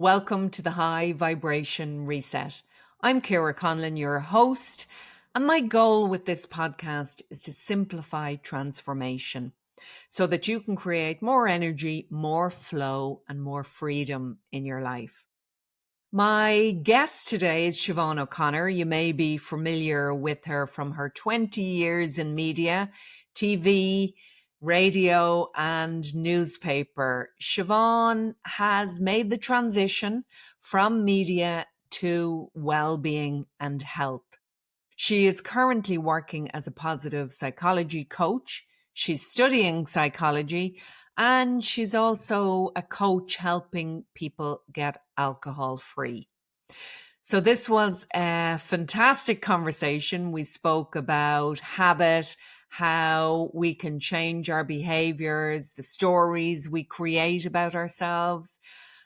Welcome to the High Vibration Reset. I'm Ciara Conlon, your host, and my goal with this podcast is to simplify transformation so that you can create more energy, more flow, and more freedom in your life. My guest today is Siobhan O'Connor. You may be familiar with her from her 20 years in media, TV, radio, and newspaper. Siobhan has made the transition from media to wellbeing and health. She is currently working as a positive psychology coach. She's studying psychology, and she's also a coach helping people get alcohol free. So this was a fantastic conversation. We spoke about habit, how we can change our behaviors, the stories we create about ourselves,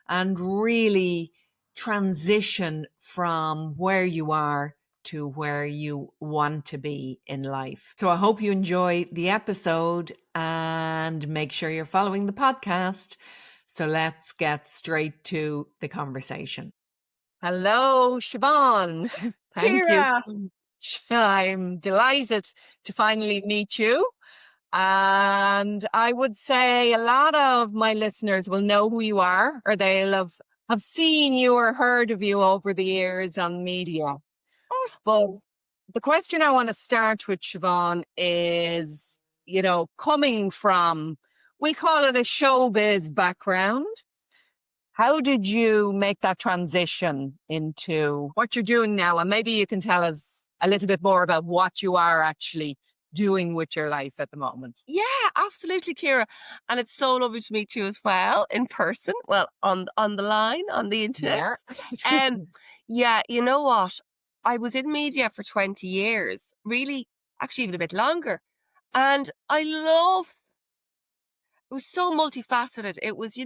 and really transition from where you are to where you want to be in life. So I hope you enjoy the episode and make sure you're following the podcast. So let's get straight to the conversation. Hello, Siobhan. Thank you Ciara. so much. I'm delighted to finally meet you. And I would say a lot of my listeners will know who you are, or they'll have seen you or heard of you over the years on media. But the question I want to start with, Siobhan, is, coming from, we call it a showbiz background. How did you make that transition into what you're doing now? And maybe you can tell us a little bit more about what you are actually doing with your life at the moment. Yeah, absolutely, Ciara. And it's so lovely to meet you as well in person. Well, on the line, on the internet. Yeah, you know what? I was in media for 20 years, really, actually even a bit longer. And it was so multifaceted. It was,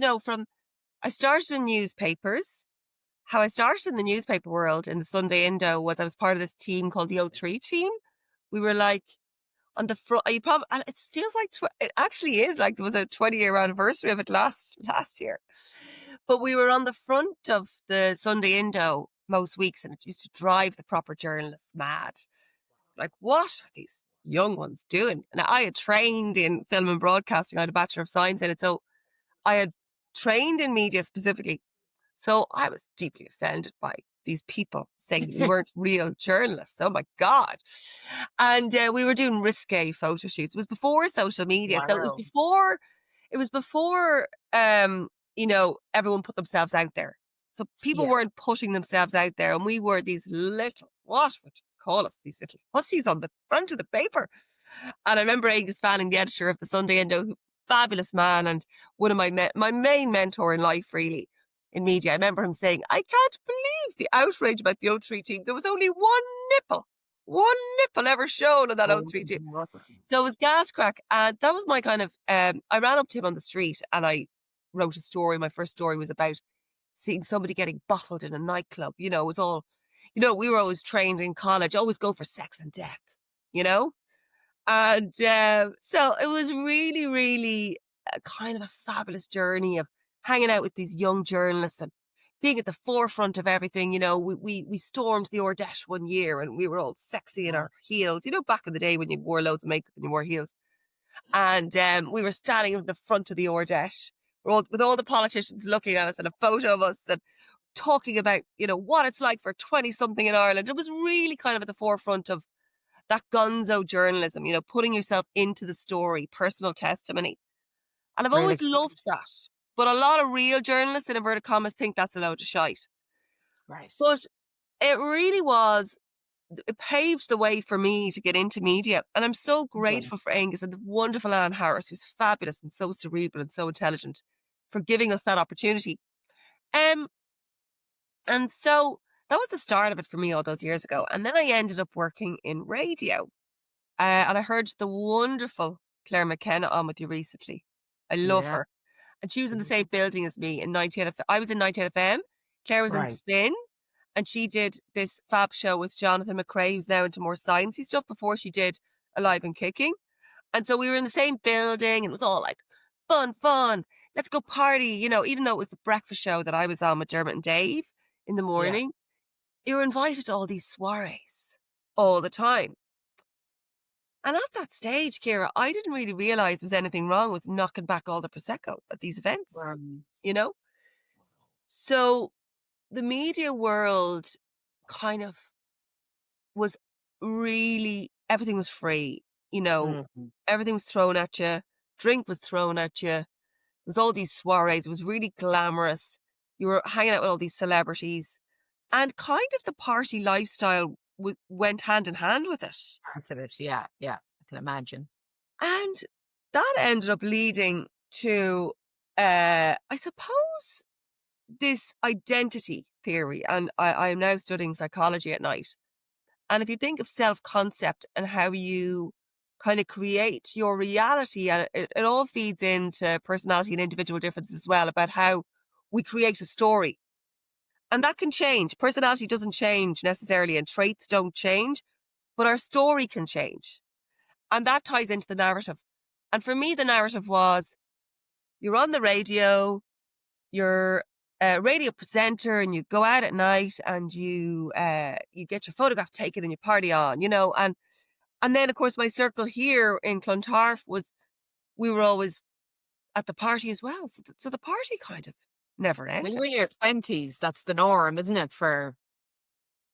I started in newspapers. How I started in the newspaper world in the Sunday Indo was I was part of this team called the O3 team. We were like on the front. And it feels like it actually is like there was a 20-year anniversary of it last year. But we were on the front of the Sunday Indo most weeks, and it used to drive the proper journalists mad. Like, what are these young ones doing? And I had trained in film and broadcasting. I had a Bachelor of Science in it, so I had trained in media specifically. So I was deeply offended by these people saying we weren't real journalists. Oh my God. And we were doing risque photo shoots. It was before social media. Wow. So it was before, everyone put themselves out there. So people weren't putting themselves out there. And we were these little, what would you call us? These little hussies on the front of the paper. And I remember Angus Fanning, the editor of the Sunday Indo, fabulous man, and one of my main mentor in life, really, in media. I remember him saying, I can't believe the outrage about the O3 team. There was only one nipple ever shown on that O3 team. So it was gas crack. And that was my kind of, I ran up to him on the street and I wrote a story. My first story was about seeing somebody getting bottled in a nightclub. It was all, we were always trained in college, always go for sex and death, And so it was really, really kind of a fabulous journey of hanging out with these young journalists and being at the forefront of everything. We stormed the Ardèche one year and we were all sexy in our heels, back in the day when you wore loads of makeup and you wore heels. And we were standing at the front of the Ardèche with all the politicians looking at us and a photo of us and talking about, what it's like for 20-something in Ireland. It was really kind of at the forefront of that gonzo journalism, putting yourself into the story, personal testimony. And I've always loved that. But a lot of real journalists, in inverted commas, think that's a load of shite. Right. But it really was, it paved the way for me to get into media. And I'm so grateful for Angus and the wonderful Anne Harris, who's fabulous and so cerebral and so intelligent, for giving us that opportunity. And so that was the start of it for me all those years ago. And then I ended up working in radio. And I heard the wonderful Claire McKenna on with you recently. I love her. And she was in the same building as me in 98 FM. I was in 98 FM. Claire was in Spin. And she did this fab show with Jonathan McRae, who's now into more sciencey stuff, before she did Alive and Kicking. And so we were in the same building and it was all like fun. let's go party, you know, even though it was the breakfast show that I was on with Dermot and Dave in the Yeah. morning, you were invited to all these soirees all the time. And at that stage, Ciara, I didn't really realize there was anything wrong with knocking back all the Prosecco at these events, you know? So the media world kind of was really, everything was free, you know, Mhm. everything was thrown at you, drink was thrown at you. It was all these soirees. It was really glamorous. You were hanging out with all these celebrities, and kind of the party lifestyle went hand in hand with it. Parts of it. Yeah. Yeah. I can imagine. And that ended up leading to, I suppose, this identity theory. And I am now studying psychology at night. And if you think of self concept and how you kind of create your reality, and it all feeds into personality and individual differences as well, about how we create a story. And that can change. Personality doesn't change necessarily, and traits don't change, but our story can change. And that ties into the narrative. And for me, the narrative was, you're on the radio, you're a radio presenter, and you go out at night and you get your photograph taken and you party on, you know. And then, of course, my circle here in Clontarf was, we were always at the party as well. So the party kind of never When ended. you're in your 20s, that's the norm, isn't it? For,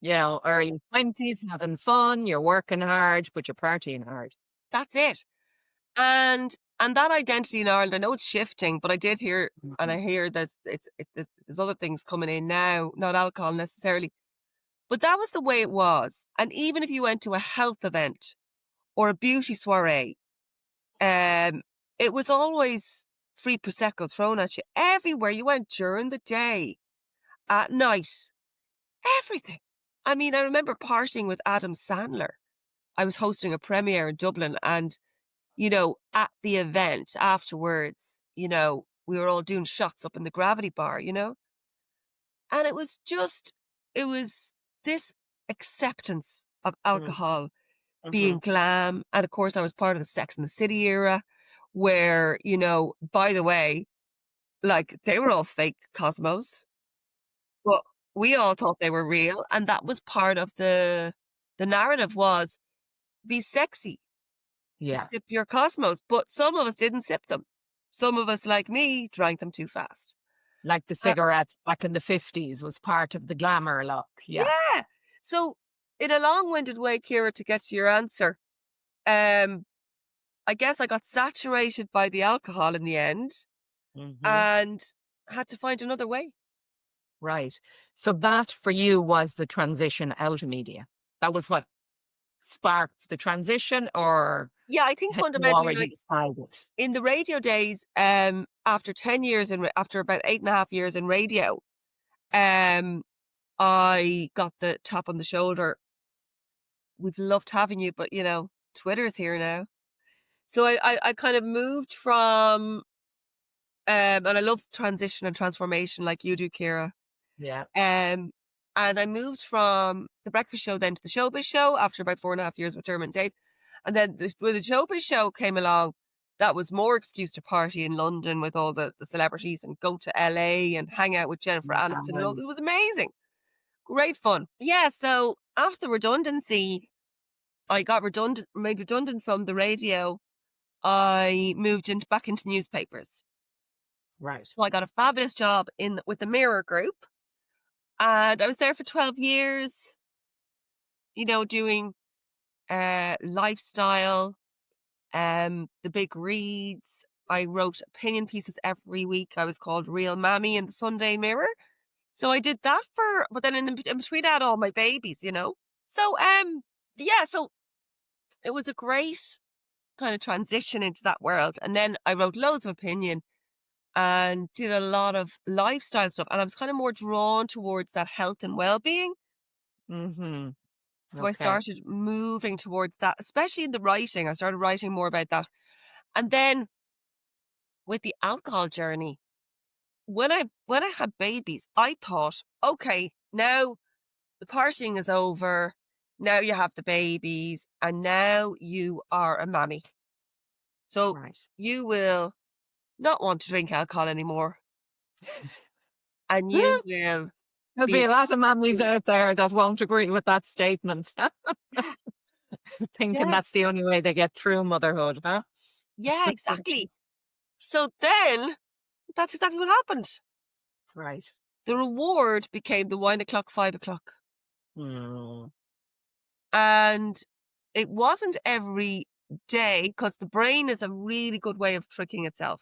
early 20s, having fun, you're working hard, but you're partying hard. That's it. And that identity in Ireland, I know it's shifting, but I did hear, and I Mhm. hear there's other things coming in now, not alcohol necessarily, but that was the way it was. And even if you went to a health event or a beauty soiree, um, it was always free prosecco thrown at you everywhere you went, during the day, at night, everything. I mean, I remember partying with Adam Sandler. I was hosting a premiere in Dublin, and at the event afterwards, we were all doing shots up in the Gravity Bar, and it was this acceptance of Mm. alcohol being Mhm. glam. And of course, I was part of the Sex and the City era where, by the way, like, they were all fake Cosmos, but we all thought they were real. And that was part of the narrative, was be sexy, Yeah. sip your Cosmos. But some of us didn't sip them. Some of us, like me, drank them too fast. Like the Uh, cigarettes back in the 50s was part of the glamour look. Yeah. yeah. So, in a long-winded way, Ciara, to get to your answer, um, I guess I got saturated by the alcohol in the end Mhm. and had to find another way. Right. So that for you was the transition out of media. That was what sparked the transition, or Yeah, I think had you fundamentally, already like, decided? in the radio days, after 10 years, after about 8.5 years in radio, um, I got the tap on the shoulder. We've loved having you, but Twitter's here now. So I kind of moved from, and I love transition and transformation like you do, Ciara. Yeah. Um, and I moved from the breakfast show then to the Showbiz Show after about 4.5 years with Dermot and Dave. And then when the Showbiz Show came along, that was more excuse to party in London with all the celebrities and go to LA and hang out with Jennifer Aniston and all. Um, It was amazing. Great fun. Yeah, so after the redundancy, I got made redundant from the radio. I moved back into newspapers. right. So I got a fabulous job with the Mirror Group, and I was there for 12 years, doing lifestyle, the big reads. I wrote opinion pieces every week. I was called Reelmammy in the Sunday Mirror. So I did that but then in between that, all my babies. So, yeah, so it was a great kind of transition into that world. And then I wrote loads of opinion and did a lot of lifestyle stuff. And I was kind of more drawn towards that health and well-being. Mhm. So I Okay. started moving towards that, especially in the writing. I started writing more about that. And then with the alcohol journey, when I had babies, I thought, okay, now the partying is over. Now you have the babies, and now you are a mammy. So Right. you will not want to drink alcohol anymore. And you will There'll be be, a lot of mummies out there that won't agree with that statement, thinking yeah, that's the only way they get through motherhood, huh? yeah, exactly. So then that's exactly what happened. Right. The reward became the wine o'clock, 5 o'clock. Mm. And it wasn't every day, because the brain is a really good way of tricking itself,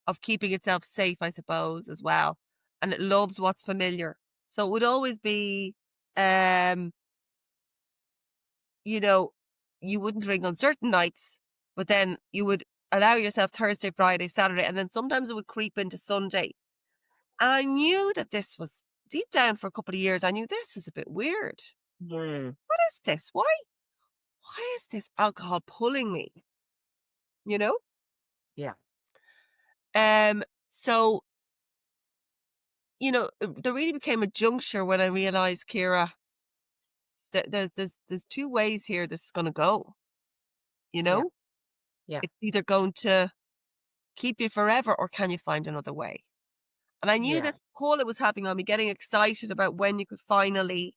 of keeping itself safe, I suppose, as well. And it loves what's familiar. So it would always be, um, you know, you wouldn't drink on certain nights, but then you would allow yourself Thursday, Friday, Saturday, and then sometimes it would creep into Sunday. And I knew that this was deep down for a couple of years. I knew this is a bit weird. Mm. What is this? Why is this alcohol pulling me? You know? Yeah. So, there really became a juncture when I realized, Ciara, that there's two ways here this is gonna go, you Yeah. know? Yeah. It's either going to keep you forever, or can you find another way? And I knew Yeah. this pull it was having on me, getting excited about when you could finally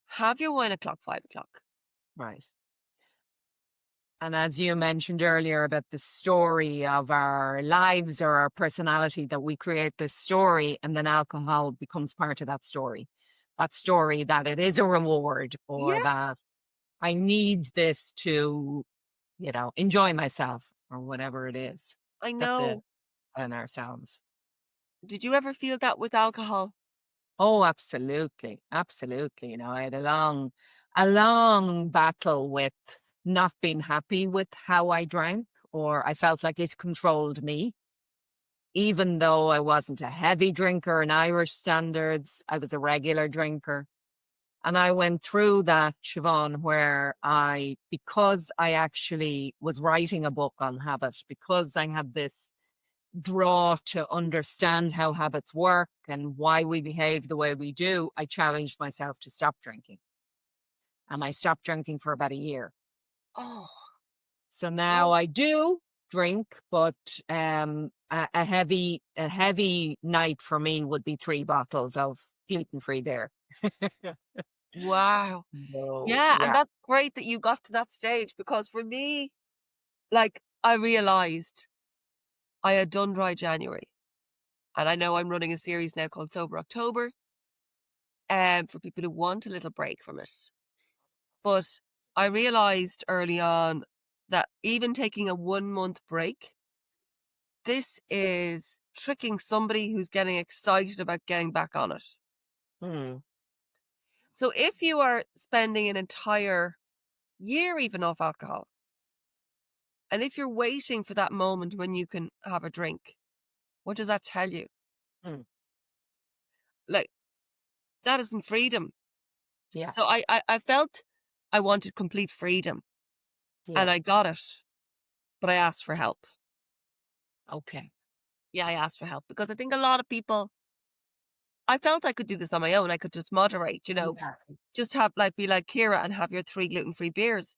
have your wine o'clock, 5 o'clock. Right. And as you mentioned earlier about the story of our lives or our personality, that we create this story and then alcohol becomes part of that story. That story that it is a reward, or Yeah, that I need this to, enjoy myself, or whatever it is I that the know. in ourselves. Did you ever feel that with alcohol? Oh, absolutely. Absolutely. I had a long battle with not being happy with how I drank, or I felt like it controlled me. Even though I wasn't a heavy drinker in Irish standards, I was a regular drinker. And I went through that, Siobhan, where because I actually was writing a book on habit, because I had this draw to understand how habits work and why we behave the way we do, I challenged myself to stop drinking. And I stopped drinking for about a year. Oh, So now oh, I do drink, but a heavy night for me would be 3 bottles of gluten-free beer. wow. So Yeah, and yeah. that's great that you got to that stage, because for me, like, I realized I had done dry January. And I know I'm running a series now called Sober October, for people who want a little break from it. But I realized early on that even taking a 1 month break, this is tricking somebody who's getting excited about getting back on it. Hmm. So if you are spending an entire year even off alcohol, and if you're waiting for that moment when you can have a drink, what does that tell you? Hmm. Like, that isn't freedom. Yeah. So I felt I wanted complete freedom, and Yeah. I got it, but I asked for help. Okay. Yeah, I asked for help because I think a lot of people, I felt I could do this on my own. I could just moderate, Yeah. just be like Ciara and have your 3 gluten-free beers.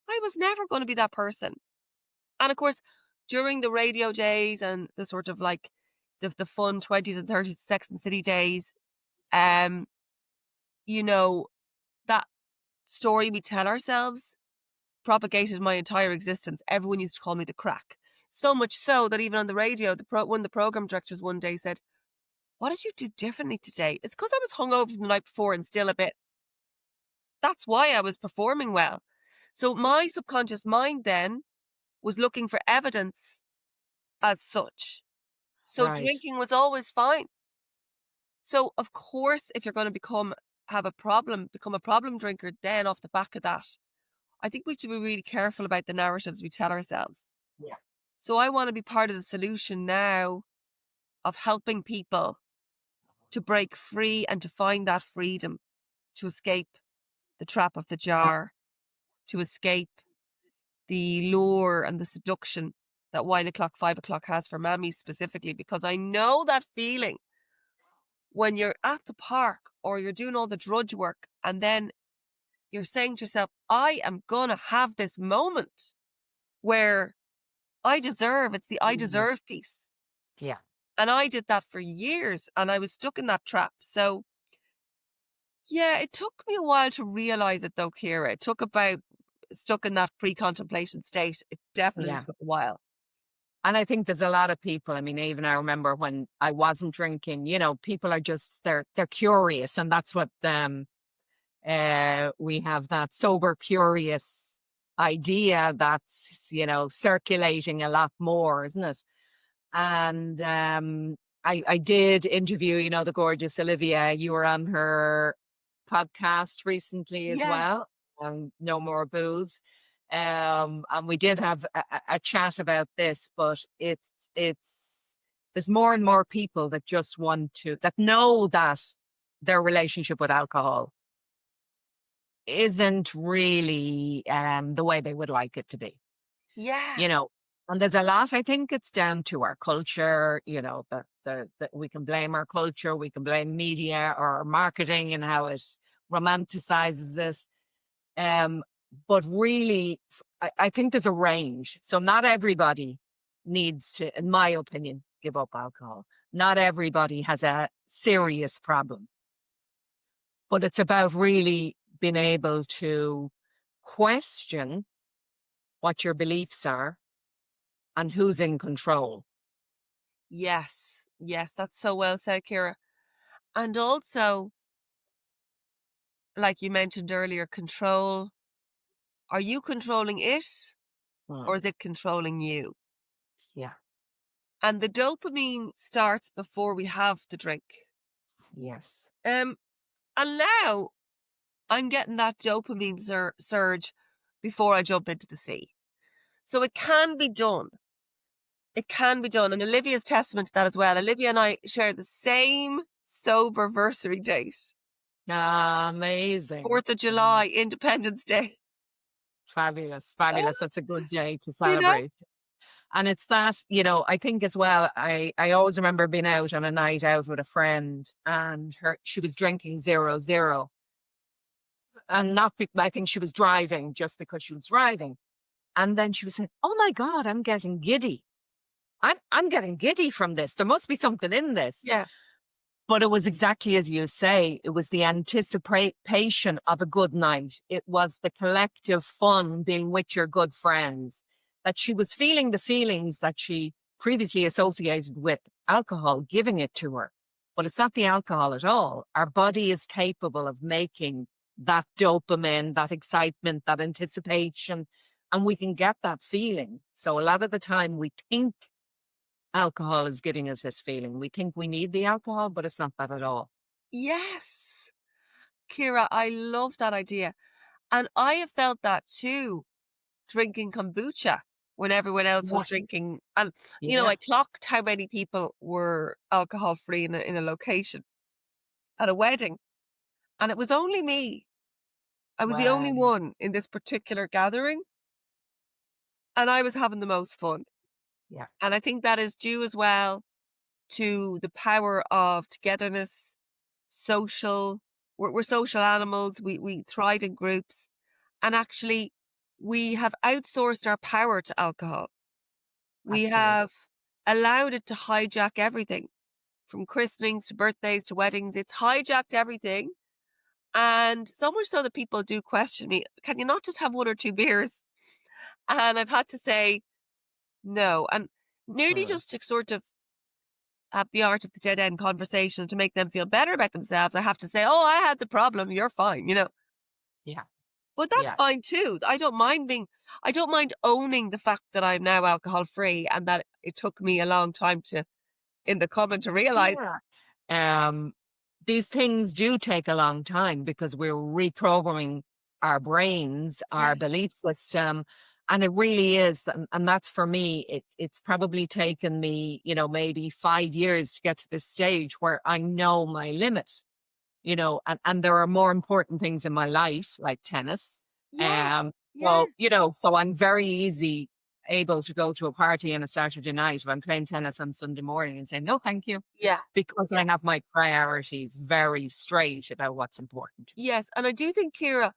I was never going to be that person. And of course, during the radio days and the sort of like the fun 20s and 30s Sex and City days, um, you know, that story we tell ourselves propagated my entire existence. Everyone used to call me the crack. So much so that even on the radio, one of the program directors one day said, "What did you do differently today?" It's because I was hungover from the night before and still a bit. That's why I was performing well. So my subconscious mind then was looking for evidence as such. So Right. drinking was always fine. So of course, if you're going to become a problem drinker, then off the back of that, I think we have to be really careful about the narratives we tell ourselves. Yeah. So I want to be part of the solution now of helping people to break free and to find that freedom, to escape the trap of the jar, to escape the lure and the seduction that wine o'clock, 5 o'clock has for mammies specifically, because I know that feeling when you're at the park or you're doing all the drudge work and then you're saying to yourself, I am going to have this moment where I deserve. It's the I deserve piece. Yeah. And I did that for years and I was stuck in that trap. So yeah, it took me a while to realize it though, Ciara. It took about stuck in that pre-contemplation state. It definitely Yeah. took a while. And I think there's a lot of people. I mean, even I remember when I wasn't drinking, people are just they're curious, and that's what we have that sober curious idea that's circulating a lot more, isn't it? And I did interview, the gorgeous Olivia. You were on her podcast recently as Yeah. well. No More Booze. And we did have a chat about this, but it's there's more and more people that just that know that their relationship with alcohol isn't really the way they would like it to be. Yeah. And there's a lot. I think it's down to our culture, that we can blame our culture, we can blame media or marketing and how it romanticizes it. But really, I think there's a range. So not everybody needs to, in my opinion, give up alcohol. Not everybody has a serious problem. But it's about really being able to question what your beliefs are and who's in control. Yes. Yes. That's so well said, Ciara. And also, like you mentioned earlier, control. Are you controlling it or is it controlling you? Yeah. And the dopamine starts before we have the drink. Yes. And now I'm getting that dopamine surge before I jump into the sea. So it can be done. It can be done. And Olivia's testament to that as well. Olivia and I share the same sober versary date. Amazing. 4th of July, Independence Day. Fabulous. Fabulous. That's a good day to You know? celebrate. And it's that, I think as well, I always remember being out on a night out with a friend and she was drinking 0.0. And I think she was driving just because she was driving. And then she was saying, "Oh my God, I'm getting giddy. I'm getting giddy from this. There must be something in this." Yeah. But it was exactly as you say, it was the anticipation of a good night. It was the collective fun being with your good friends, that she was feeling the feelings that she previously associated with alcohol, giving it to her. But it's not the alcohol at all. Our body is capable of making that dopamine, that excitement, that anticipation, and we can get that feeling. So a lot of the time we think alcohol is giving us this feeling. We think we need the alcohol, but it's not that at all. Yes. Ciara, I love that idea. And I have felt that too, drinking kombucha when everyone else was Yes. drinking. And, Yeah. I clocked how many people were alcohol free in a location at a wedding. And it was only me. I was the only Wow. one in this particular gathering. And I was having the most fun. Yeah. And I think that is due as well to the power of togetherness, social. We're social animals. We thrive in groups. And actually, we have outsourced our power to alcohol. We Absolutely. have allowed it to hijack everything from christenings to birthdays to weddings. It's hijacked everything. And so much so that people do question me, can you not just have 1 or 2 beers? And I've had to say no. And nearly just to sort of have the art of the dead end conversation to make them feel better about themselves, I have to say, oh, I had the problem. You're fine, Yeah. But that's Yeah. fine too. I don't mind owning the fact that I'm now alcohol free and that it took me a long time in the comment to realize. Yeah. These things do take a long time because we're reprogramming our brains, our belief system. And it really is. And that's for me, it's probably taken me, maybe 5 years to get to this stage where I know my limit, and there are more important things in my life, like tennis. Yeah. So, so I'm very easy able to go to a party on a Saturday night if I'm playing tennis on Sunday morning and say, no, thank you, Yeah. because I have my priorities very straight about what's important. Yes. And I do think, Ciara,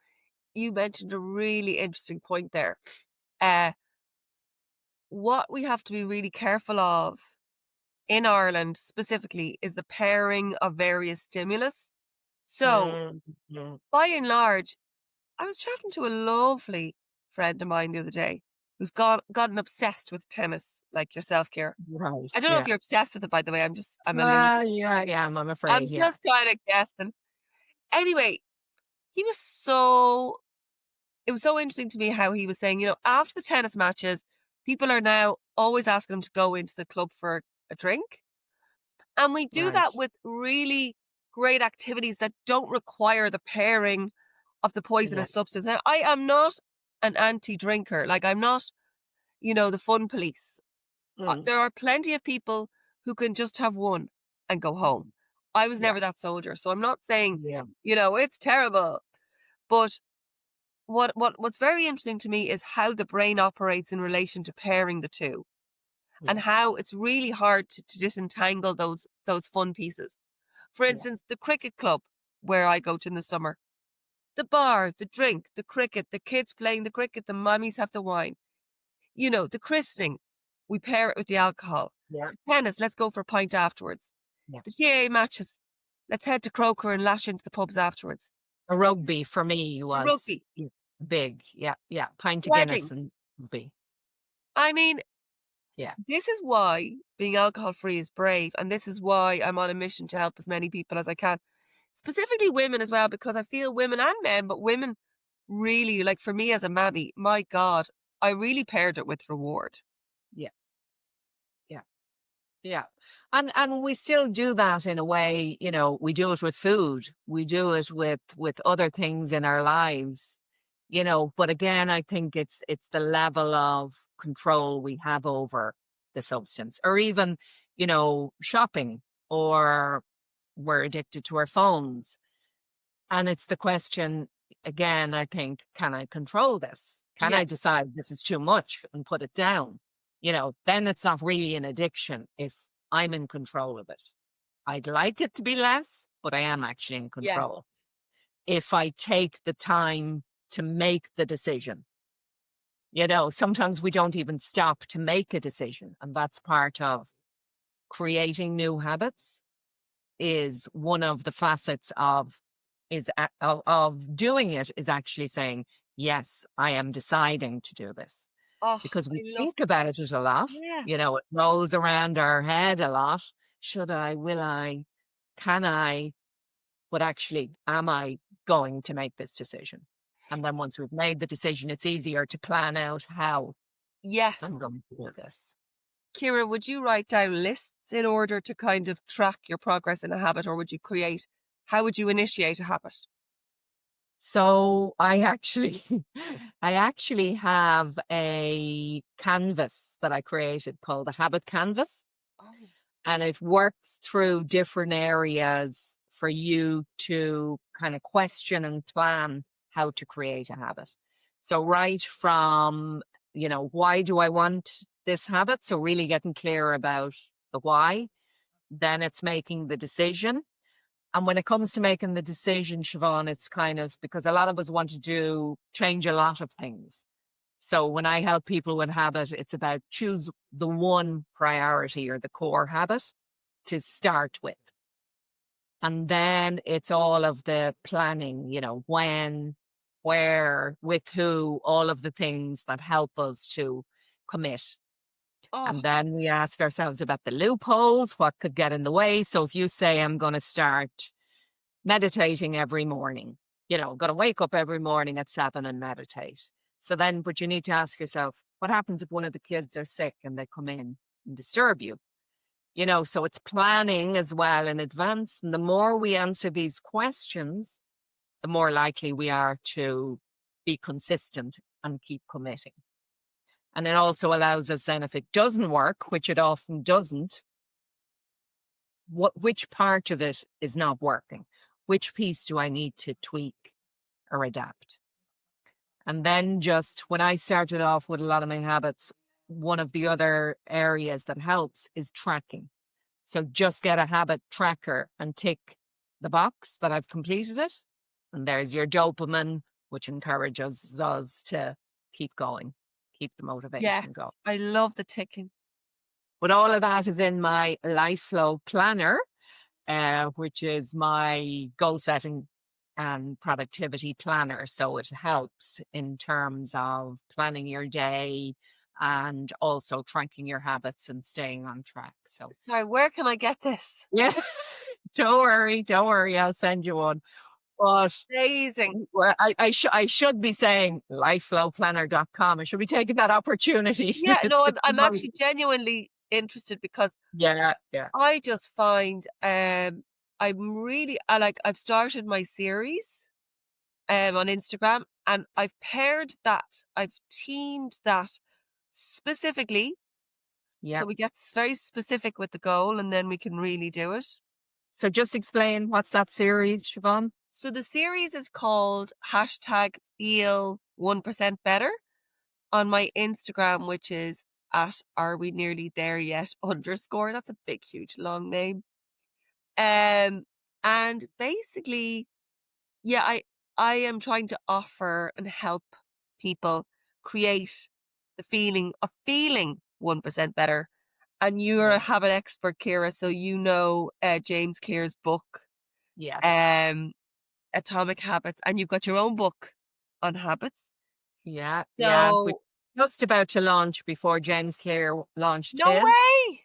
you mentioned a really interesting point there. Uh, what we have to be really careful of in Ireland specifically is the pairing of various stimulus. So, Mm. by and large, I was chatting to a lovely friend of mine the other day who's gotten obsessed with tennis, like yourself, Ciara. Right. I don't know if Yeah. you're obsessed with it, by the way. I'm a loser. Yeah, I'm I'm afraid. Yeah. just kind of guessing. Anyway, he was so, it was so interesting to me how he was saying, after the tennis matches, people are now always asking him to go into the club for a drink. And we do Right. that with really great activities that don't require the pairing of the Yeah. poisonous substance. Now, I am not an anti-drinker. Like, I'm not, the fun police. Mm. There are plenty of people who can just have one and go home. I was Yeah. never that soldier. So I'm not saying, Yeah. it's terrible. But what's very interesting to me is how the brain operates in relation to pairing the two, and Yes. how it's really hard to disentangle those fun pieces. For Yeah. instance, the cricket club where I go to in the summer, the bar, the drink, the cricket, the kids playing the cricket, the mummies have the wine. The christening, we pair it with the alcohol. Yeah. The tennis, let's go for a pint afterwards. Yeah. The GAA matches, let's head to Croker and lash into the pubs afterwards. A rugby for me The was rugby, big. Yeah. Yeah. Pint of Guinness weddings. and rugby. I mean, Yeah. this is why being alcohol free is brave. And this is why I'm on a mission to help as many people as I can, specifically women as well, because I feel women and men, but women really, like for me as a mammy, my God, I really paired it with reward. Yeah. Yeah. Yeah. And we still do that in a way, we do it with food. We do it with other things in our lives, but again, I think it's the level of control we have over the substance, or even, shopping, or we're addicted to our phones. And it's the question again, I think, can I control this? Can Yeah. I decide this is too much and put it down? Then it's not really an addiction if I'm in control of it. I'd like it to be less, but I am actually in Yeah. control. If I take the time to make the decision, sometimes we don't even stop to make a decision. And that's part of creating new habits, is one of the facets of doing it, is actually saying, yes, I am deciding to do this. Oh, Because we I love think about it a lot. Yeah. It rolls around our head a lot. Should I? Will I? Can I? But actually, am I going to make this decision? And then once we've made the decision, it's easier to plan out how Yes. I'm going to do this. Ciara, would you write down lists in order to kind of track your progress in a habit, or how would you initiate a habit? So I actually, I actually have a canvas that I created called the Habit Canvas, Oh. and it works through different areas for you to kind of question and plan how to create a habit. So right from, why do I want this habit? So really getting clear about the why. Then it's making the decision. And when it comes to making the decision, Siobhan, it's kind of because a lot of us want to change a lot of things. So when I help people with habit, it's about choose the one priority or the core habit to start with. And then it's all of the planning, when, where, with who, all of the things that help us to commit. Oh. And then we ask ourselves about the loopholes, what could get in the way. So if you say, I'm going to start meditating every morning, got to wake up every morning at 7 and meditate. So then, but you need to ask yourself, what happens if one of the kids are sick and they come in and disturb you? So it's planning as well in advance. And the more we answer these questions, the more likely we are to be consistent and keep committing. And it also allows us then, if it doesn't work, which it often doesn't, which part of it is not working? Which piece do I need to tweak or adapt? And then just when I started off with a lot of my habits, one of the other areas that helps is tracking. So just get a habit tracker and tick the box that I've completed it. And there's your dopamine, which encourages us to keep going. keep the motivation going. Yes, I love the ticking. But all of that is in my Life Flow Planner, which is my goal setting and productivity planner. So it helps in terms of planning your day and also tracking your habits and staying on track. So Sorry, where can I get this? yeah, don't worry, I'll send you one. But Amazing. well, I should be saying lifeflowplanner.com. I should be taking that opportunity Yeah, no, to I'm promote. actually genuinely interested because Yeah. I just find I've started my series on Instagram, and I've teamed that specifically, Yeah. so we get very specific with the goal, and then we can really do it. So just explain what's that series, Siobhan? So the series is called #Feel1% Better on my Instagram, which is at Are We Nearly There Yet _. That's a big, huge, long name. And basically, yeah, I am trying to offer and help people create the feeling of feeling 1% better. And you're a Right. habit expert, Ciara, so you know James Clear's book, Yes. Atomic Habits, and you've got your own book on habits. Yeah. We're So just about to launch before James Clear launched no his. way.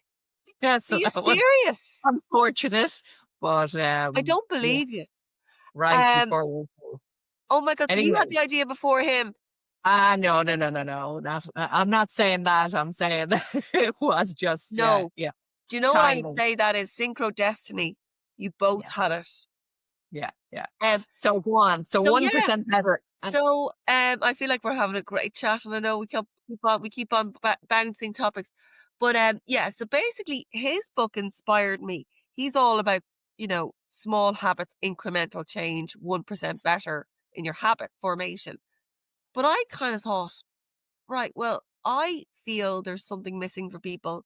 Yeah, Are so you that was serious? unfortunate. But I don't yeah, believe you. rise Um, before we fall. oh my God, so you Anyway. had the idea before him. No. Not, I'm not saying that. I'm saying that it was just, No. yeah, Do you know what I would timing. say that is? Synchro destiny. You both Yes. had it. Yeah. Um, So go on. So so yeah. 1% better. And So I feel like we're having a great chat, and I know we keep on bouncing topics, but yeah. So basically, his book inspired me. He's all about small habits, incremental change, 1% better in your habit formation. But I kind of thought, right, well, I feel there's something missing for people.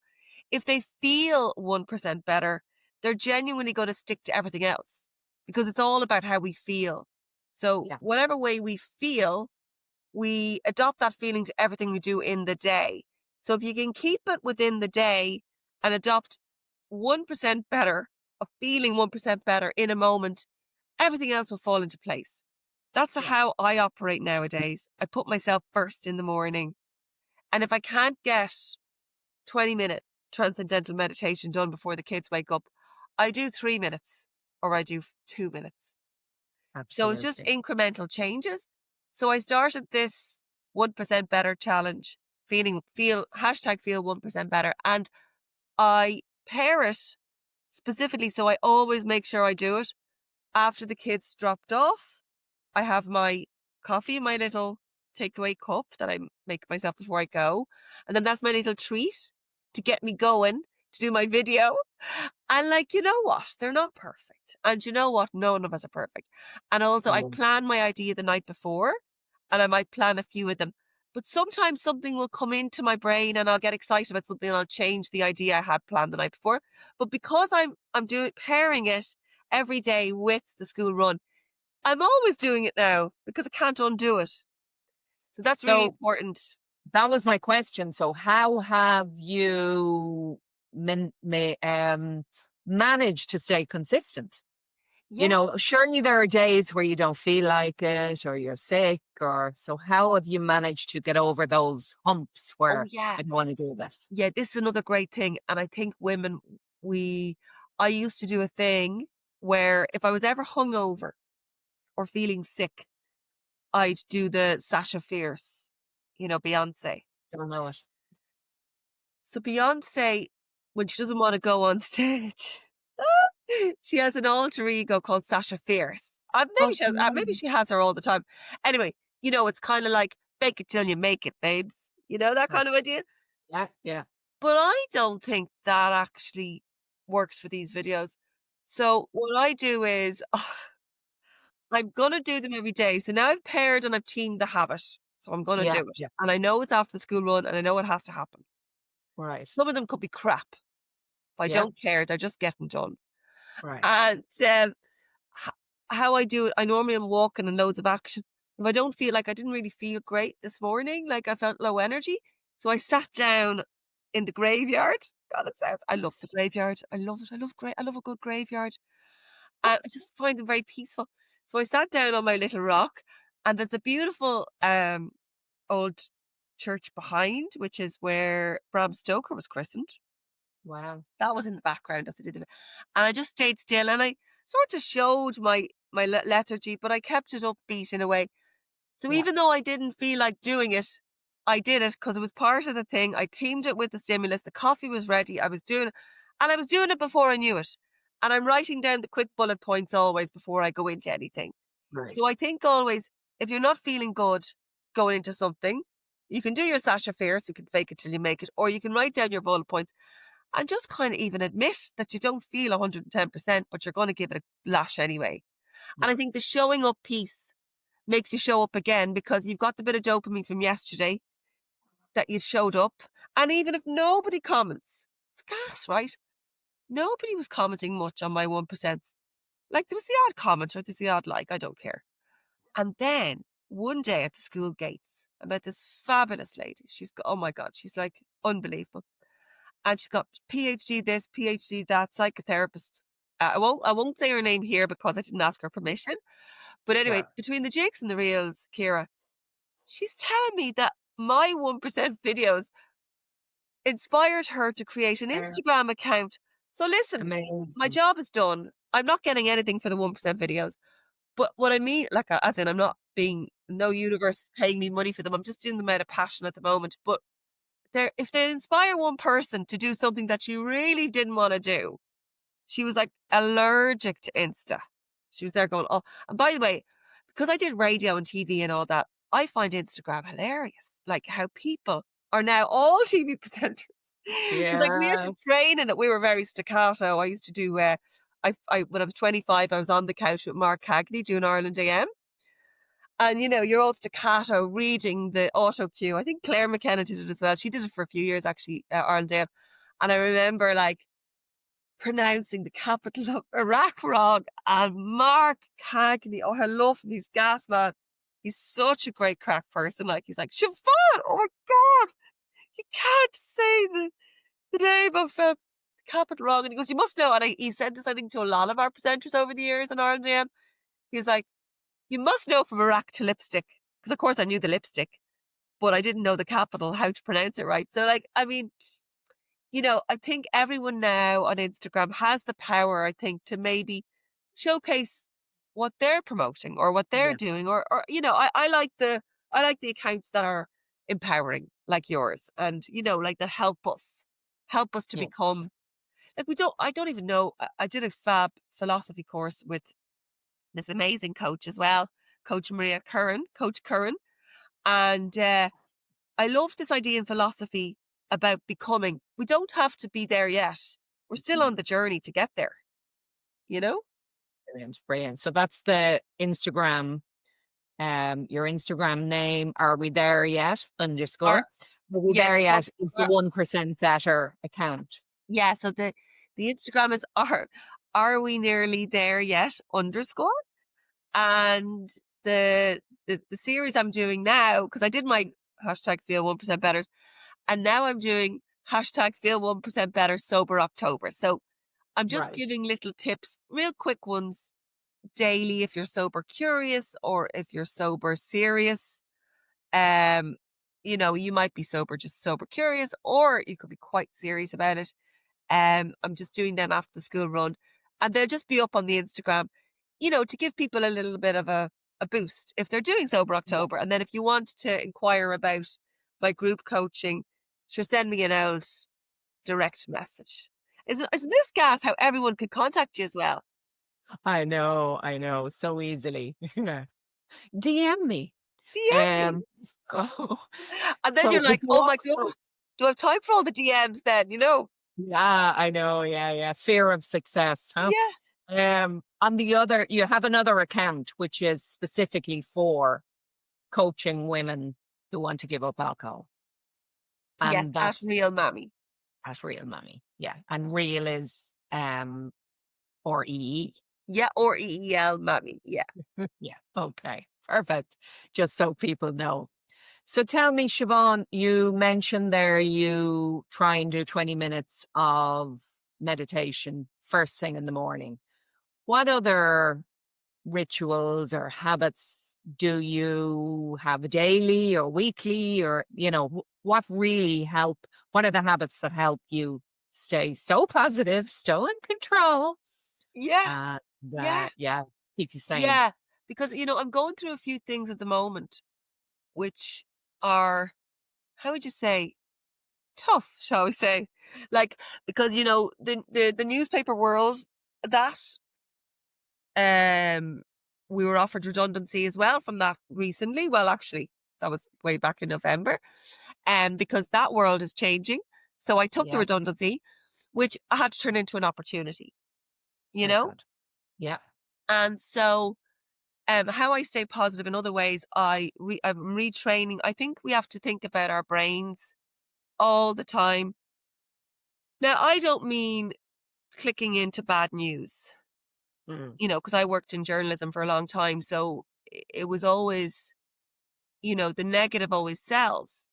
If they feel 1% better, they're genuinely going to stick to everything else because it's all about how we feel. So, yeah, whatever way we feel, we adopt that feeling to everything we do in the day. So, if you can keep it within the day and adopt 1% better, of feeling 1% better in a moment, everything else will fall into place. That's yeah, how I operate nowadays. I put myself first in the morning. And if I can't get 20-minute transcendental meditation done before the kids wake up, I do 3 minutes or I do 2 minutes. So it's just absolutely. incremental changes. So I started this 1% better challenge, feel #Feel1% better. And I pair it specifically. So I always make sure I do it after the kids dropped off. I have my coffee in my little takeaway cup that I make myself before I go. And then that's my little treat to get me going to do my video. And you know what? They're not perfect. And you know what? None of us are perfect. And also I No. plan my idea the night before and I might plan a few of them. But sometimes something will come into my brain and I'll get excited about something and I'll change the idea I had planned the night before. But because I'm doing pairing it every day with the school run, I'm always doing it now because I can't undo it. So that's really So important. that was my question. So how have you managed to stay consistent? Yeah. Surely there are days where you don't feel like it or you're sick so how have you managed to get over those humps Oh, where yeah. I don't want to do this? Yeah, this is another great thing. And I think women, I used to do a thing where if I was ever hungover or feeling sick, I'd do the Sasha Fierce, Beyonce. Don't know it. So Beyonce, when she doesn't want to go on stage, she has an alter ego called Sasha Fierce. Maybe Okay. she has her all the time. Anyway, it's kind of like fake it till you make it, babes. That Yeah. kind of idea. Yeah. But I don't think that actually works for these videos. So what I do is I'm gonna do them every day. So now I've paired and I've teamed the habit. So I'm gonna Yeah. do it. And I know it's after the school run and I know it has to happen. Right. Some of them could be crap. If I Yeah. don't care, they're just getting done. Right. And how I do it, I normally am walking in loads of action. if I don't feel like I didn't really feel great this morning, like I felt low energy. So I sat down in the graveyard. God, it sounds, I love the graveyard. I love it. I love a good graveyard. And I just find them very peaceful. So I sat down on my little rock, and there's a beautiful old church behind, which is where Bram Stoker was christened. Wow. That was in the background as I did it. And I just stayed still, and I sort of showed my lethargy, but I kept it upbeat in a way. So Yeah. even though I didn't feel like doing it, I did it because it was part of the thing. I teamed it with the stimulus. The coffee was ready. I was doing it, and I was doing it before I knew it. And I'm writing down the quick bullet points always before I go into anything. Right. So I think always, if you're not feeling good going into something, you can do your Sasha Fierce, you can fake it till you make it, or you can write down your bullet points and just kind of even admit that you don't feel 110%, but you're going to give it a lash anyway. And I think the showing up piece makes you show up again because you've got the bit of dopamine from yesterday that you showed up. And even if nobody comments, it's gas, right? Nobody was commenting much on my 1%. Like there was the odd comment or there's the odd like, I don't care. And then one day at the school gates, I met this fabulous lady. She's got, oh my God, she's like unbelievable. And she's got PhD this, PhD that, psychotherapist. I won't say her name here because I didn't ask her permission. But anyway, between the jigs and the reels, Ciara, she's telling me that my 1% videos inspired her to create an Instagram account. So listen, Amazing. my job is done. I'm not getting anything for the 1% videos. But what I mean, like, as in, I'm not being, no universe is paying me money for them. I'm just doing them out of passion at the moment. But if they inspire one person to do something that she really didn't want to do, she was like allergic to Insta. She was there going, oh, and by the way, because I did radio and TV and all that, I find Instagram hilarious. Like how people are now all TV presenters. It's like we had to train in it. We were very staccato. I used to do, I when I was 25, I was on the couch with Mark Cagney doing Ireland AM. And, you know, you're all staccato reading the auto cue. I think Claire McKenna did it as well. She did it for a few years, actually, Ireland AM. And I remember, like, pronouncing the capital of Iraq wrong. And Mark Cagney, oh, I love him. He's gas, man. He's such a great crack person. Like, he's like, Siobhan, oh my God, you can't say the name of the capital wrong. And he goes, you must know. And he said this, I think, to a lot of our presenters over the years on Ireland AM. He's like, you must know from Iraq to lipstick. Because, of course, I knew the lipstick, but I didn't know the capital, how to pronounce it right. So, like, I mean, you know, I think everyone now on Instagram has the power, I think, to maybe showcase what they're promoting or what they're doing. Or you know, I like the accounts that are empowering, like yours, and, you know, like that help us to become, like, I don't even know. I did a fab philosophy course with this amazing coach as well, Coach Curran. And I love this idea in philosophy about becoming. We don't have to be there yet. We're still on the journey to get there, you know? Brilliant. So that's the Instagram, your Instagram name. Are we there yet? Underscore. Are we there yet? Is the 1% better account. Yeah. So the Instagram is are we nearly there yet? Underscore. And the series I'm doing now, because I did my hashtag feel 1% better, and now I'm doing hashtag feel 1% better sober October. So I'm just giving little tips, real quick ones daily if you're sober curious or if you're sober serious. You know, you might be just sober curious, or you could be quite serious about it. I'm just doing them after the school run, and they'll just be up on the Instagram, you know, to give people a little bit of a boost if they're doing Sober October. And then if you want to inquire about my group coaching, sure, send me an old direct message. Isn't this gas how everyone could contact you as well? I know, so easily. DM me. DM me. Oh, and then you're like, oh my God, do I have time for all the DMs then, you know? Yeah, I know. Yeah. Fear of success, huh? Yeah. On the other, you have another account, which is specifically for coaching women who want to give up alcohol. And yes, that's at Reelmammy. At Reelmammy. Yeah. And Reel is or EE. Yeah, or EEL Mammy. Yeah. Yeah. Okay. Perfect. Just so people know. So tell me, Siobhan, you mentioned there you try and do 20 minutes of meditation first thing in the morning. What other rituals or habits do you have daily or weekly, or, what really help? What are the habits that help you stay so positive, so in control? Yeah, Uh, yeah, yeah, keep you sane. yeah. Because, I'm going through a few things at the moment, which are, how would you say, tough, shall we say? Like, because, the newspaper world, that um we were offered redundancy as well from that recently. Well, actually, that was way back in November. Because that world is changing. So I took the Yeah, redundancy, which I had to turn into an opportunity, you very know? good. Yeah. And so how I stay positive in other ways, I'm retraining. I think we have to think about our brains all the time. Now, I don't mean clicking into bad news, Mm, because I worked in journalism for a long time. So it was always, the negative always sells.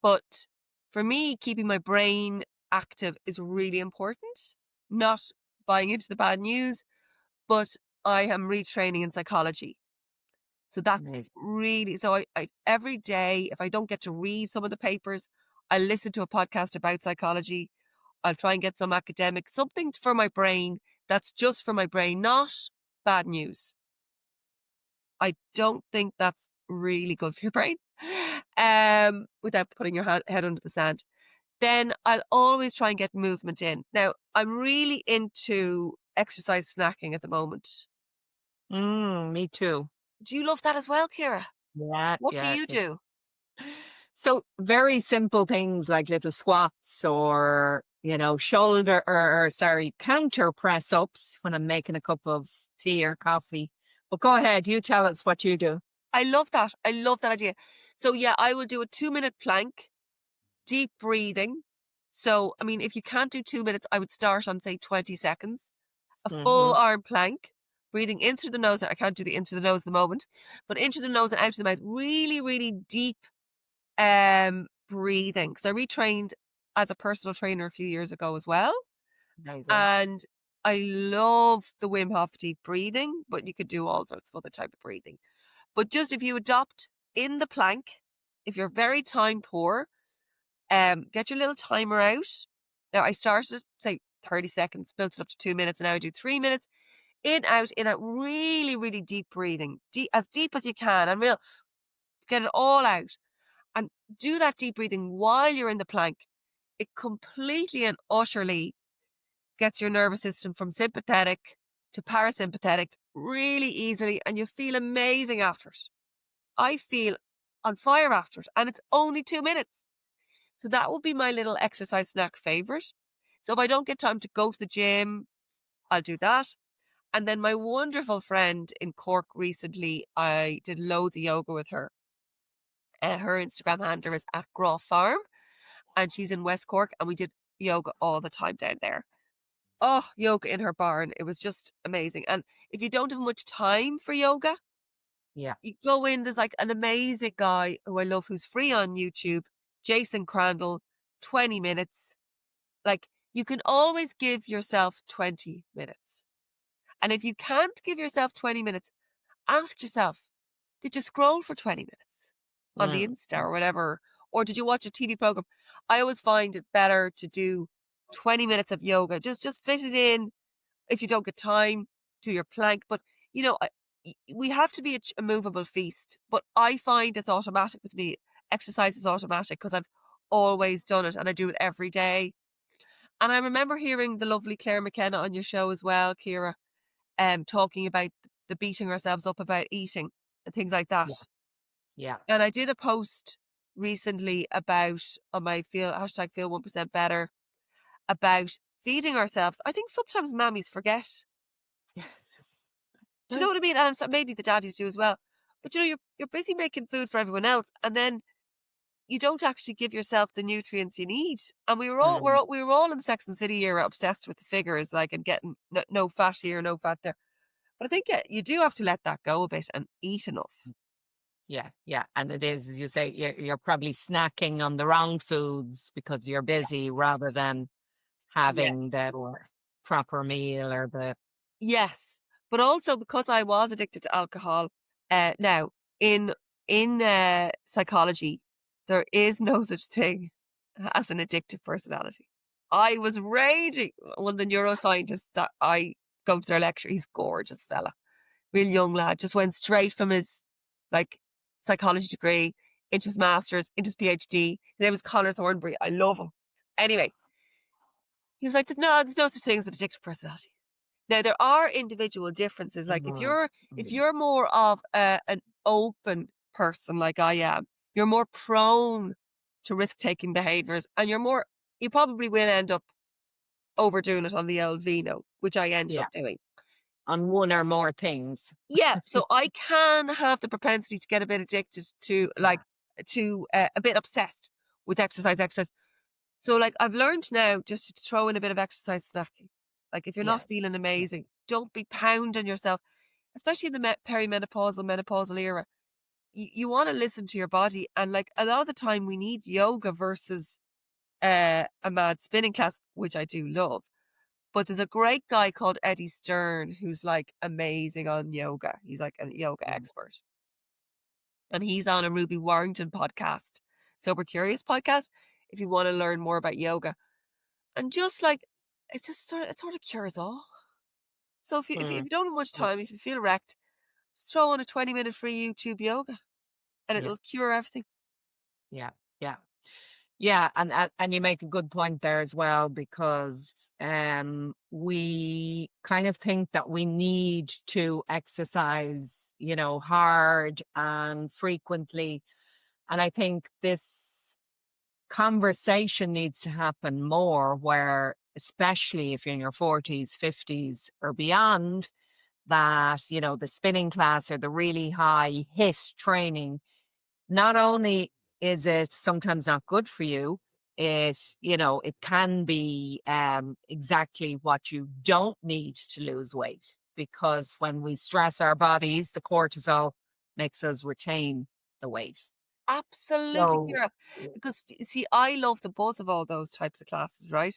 But for me, keeping my brain active is really important, not buying into the bad news, but I am retraining in psychology. So that's amazing. really, so I every day, if I don't get to read some of the papers, I listen to a podcast about psychology. I'll try and get some academic, something for my brain that's just for my brain, not bad news. I don't think that's really good for your brain. Without putting your head under the sand. Then I'll always try and get movement in. Now, I'm really into exercise snacking at the moment. Me too. Do you love that as well, Ciara? Yeah, What do yeah, you yeah. do? So very simple things like little squats or, shoulder or sorry, counter press ups when I'm making a cup of tea or coffee. But go ahead, you tell us what you do. I love that. I love that idea. So yeah, I will do a 2-minute plank, deep breathing. So, I mean, if you can't do 2 minutes, I would start on, say, 20 seconds. A full Hmm. arm plank, breathing in through the nose. I can't do the in through the nose at the moment, but in through the nose and out through the mouth. Really, really deep breathing. Because I retrained as a personal trainer a few years ago as well. Amazing. And I love the Wim Hof deep breathing, but you could do all sorts of other type of breathing. But just if you adopt in the plank, if you're very time poor, get your little timer out. Now I started at say 30 seconds, built it up to 2 minutes, and now I do 3 minutes. In out, really, really deep breathing. As deep as you can, and real get it all out. And do that deep breathing while you're in the plank. It completely and utterly gets your nervous system from sympathetic to parasympathetic really easily, and you feel amazing after it. I feel on fire after it, and it's only 2 minutes. So that would be my little exercise snack favorite. So if I don't get time to go to the gym, I'll do that. And then my wonderful friend in Cork recently, I did loads of yoga with her. Her Instagram handle is at Graw Farm, and she's in West Cork, and we did yoga all the time down there. Oh, yoga in her barn. It was just amazing. And if you don't have much time for yoga, Yeah. you go in, there's like an amazing guy who I love who's free on YouTube, Jason Crandall, 20 minutes. Like, you can always give yourself 20 minutes. And if you can't give yourself 20 minutes, ask yourself, did you scroll for 20 minutes on the Mm, Insta or whatever? Or did you watch a TV program? I always find it better to do 20 minutes of yoga. Just fit it in. If you don't get time, do your plank. But, we have to be a movable feast. But I find it's automatic with me. Exercise is automatic because I've always done it and I do it every day. And I remember hearing the lovely Claire McKenna on your show as well, Ciara, talking about the beating ourselves up about eating and things like that. yeah. Yeah. And I did a post recently about on my #feel 1% better about feeding ourselves. I think sometimes mammies forget. Do you know what I mean? And so maybe the daddies do as well. But you're busy making food for everyone else, and then you don't actually give yourself the nutrients you need. And Mm, we were all in the Sex and the City era obsessed with the figures, like, and getting no fat here, no fat there. But I think you do have to let that go a bit and eat enough. Yeah, yeah. And it is, as you say, you're probably snacking on the wrong foods because you're busy rather than Yeah. having the proper meal or the Yes. But also because I was addicted to alcohol, now in psychology, there is no such thing as an addictive personality. I was raging. One of the neuroscientists that I go to their lecture, he's gorgeous fella, real young lad, just went straight from his like psychology degree into his master's, into his PhD. His name was Connor Thornbury. I love him. Anyway, he was like, there's no such thing as an addictive personality. Now there are individual differences. Like Mm, if mm, you're more of an open person like I am, you're more prone to risk taking behaviors, and you probably will end up overdoing it on the old vino, which I ended yeah, up doing. on one or more things. Yeah, so I can have the propensity to get a bit addicted to Yeah, a bit obsessed with exercise. So like I've learned now just to throw in a bit of exercise snacking. Like if you're yeah, not feeling yeah, amazing, don't be pounding yourself, especially in the perimenopausal, menopausal era. You want to listen to your body, and like a lot of the time we need yoga versus a mad spinning class, which I do love. But there's a great guy called Eddie Stern who's like amazing on yoga. He's like a yoga mm, expert. And he's on a Ruby Warrington podcast, Sober Curious podcast, if you want to learn more about yoga. And just like it sort of cures all. So if mm, you don't have much mm, time, if you feel wrecked, just throw on a 20-minute free YouTube yoga and yeah, it'll cure everything. yeah, yeah. Yeah, and you make a good point there as well because we kind of think that we need to exercise, hard and frequently. And I think this conversation needs to happen more where, especially if you're in your 40s, 50s or beyond, that, the spinning class or the really high hit training, not only is it sometimes not good for you, it can be exactly what you don't need to lose weight. Because when we stress our bodies, the cortisol makes us retain the weight. Absolutely, So, Ciara. Because see, I love the buzz of all those types of classes, right?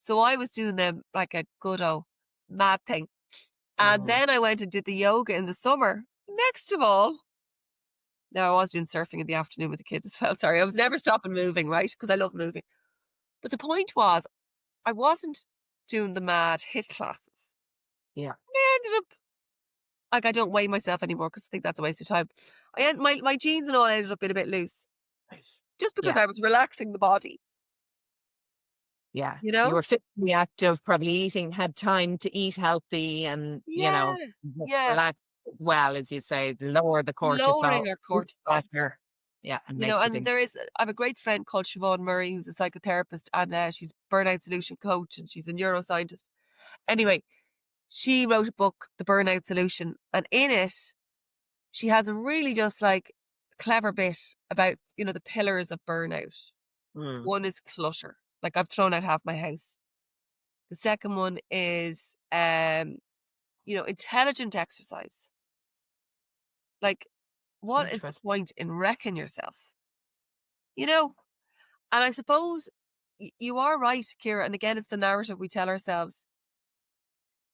So I was doing them like a good old mad thing. And mm, then I went and did the yoga in the summer. Next of all, now I was doing surfing in the afternoon with the kids as well. Sorry, I was never stopping moving, right? Because I love moving. But the point was, I wasn't doing the mad hit classes. yeah, I ended up like I don't weigh myself anymore because I think that's a waste of time. My jeans and all ended up being a bit loose just because yeah. I was relaxing the body, Yeah. you You know? were physically active, probably had time to eat healthy and, Yeah, just yeah. relax well, as you say, lower the cortisol, Lowering our eat cortisol, better. Yeah, and you know. makes a And big, I have a great friend called Siobhan Murray who's a psychotherapist, and she's burnout solution coach and she's a neuroscientist. Anyway, she wrote a book, The Burnout Solution, and in it, she has a really just like clever bit about, the pillars of burnout. mm, One is clutter. Like I've thrown out half my house. The second one is, intelligent exercise. Like, it's what is the interesting. point in wrecking yourself? You know? And I suppose you are right, Ciara. And again, it's the narrative we tell ourselves.